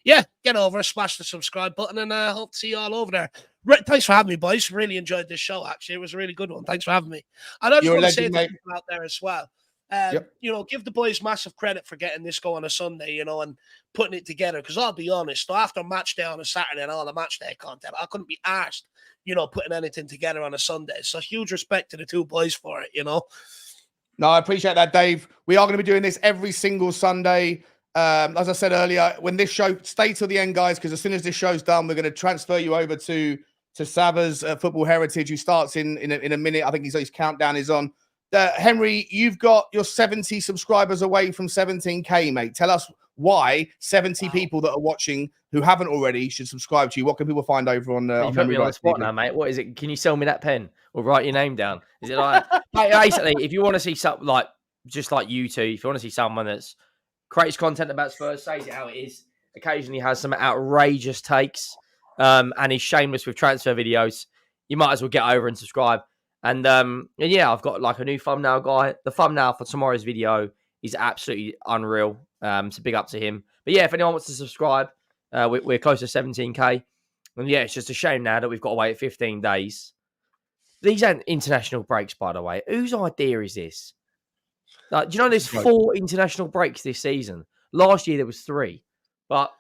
get over, smash the subscribe button, and hope to see you all over there. Thanks for having me, boys. Really enjoyed this show, actually. It was a really good one. Thanks for having me. And I just want to say to people out there as well, give the boys massive credit for getting this going on a Sunday, and putting it together. Because I'll be honest, after match day on a Saturday and all the match day content, I couldn't be arsed, putting anything together on a Sunday. So huge respect to the 2 boys for it, No, I appreciate that, Dave. We are going to be doing this every single Sunday. As I said earlier, when this show, stay till the end, guys, because as soon as this show's done, we're going to transfer you over to Sava's Football Heritage, who starts in a minute. I think his countdown is on. Henry, you've got your 70 subscribers away from 17K, mate. Tell us why 70 people that are watching who haven't already should subscribe to you. What can people find over on you put me on the spot now, mate. What is it? Can you sell me that pen or write your name down? Is it like basically, if you want to see something like just like you two, if you want to see someone that's creates content about Spurs, says it how it is, occasionally has some outrageous takes, and is shameless with transfer videos, you might as well get over and subscribe. And I've got like a new thumbnail guy. The thumbnail for tomorrow's video is absolutely unreal. So big up to him. But yeah, if anyone wants to subscribe, we're close to 17K. And yeah, it's just a shame now that we've got to wait 15 days. These aren't international breaks, by the way. Whose idea is this? Like, do you know there's 4 international breaks this season? Last year there was 3. But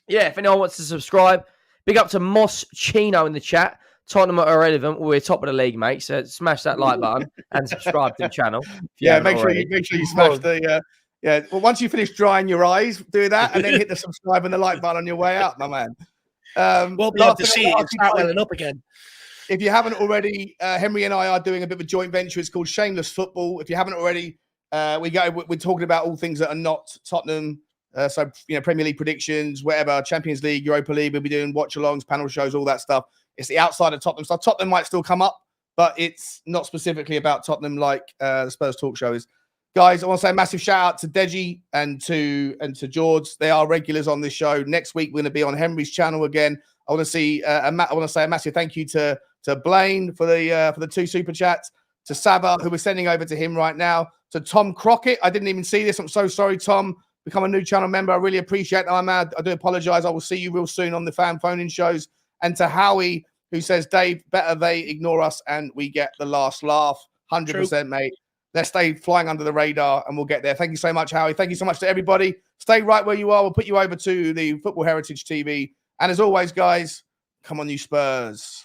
yeah, if anyone wants to subscribe, big up to Moss Chino in the chat. Tottenham are irrelevant. We're top of the league, mate. So smash that like button and subscribe to the channel. Make sure you smash the. Well, once you finish drying your eyes, do that, and then hit the subscribe and the like button on your way out, my man. We'll be able to see it start welling up again. If you haven't already, Henry and I are doing a bit of a joint venture. It's called Shameless Football. If you haven't already, we're talking about all things that are not Tottenham. So Premier League predictions, whatever, Champions League, Europa League. We'll be doing watch-alongs, panel shows, all that stuff. It's the outside of Tottenham stuff. Tottenham might still come up, but it's not specifically about Tottenham like the Spurs Talk Show is. Guys, I want to say a massive shout out to Deji and to George. They are regulars on this show. Next week we're going to be on Henry's channel again. I want to say a massive thank you to Blaine for the 2 super chats, to Saba, who we're sending over to him right now, to Tom Crockett. I didn't even see this. I'm so sorry, Tom. Become a new channel member. I really appreciate that. I do apologize. I will see you real soon on the fan phone-in shows. And to Howie, who says, Dave, better they ignore us and we get the last laugh. 100%, mate. Let's stay flying under the radar and we'll get there. Thank you so much, Howie. Thank you so much to everybody. Stay right where you are. We'll put you over to the Football Heritage TV. And as always, guys, come on, you Spurs.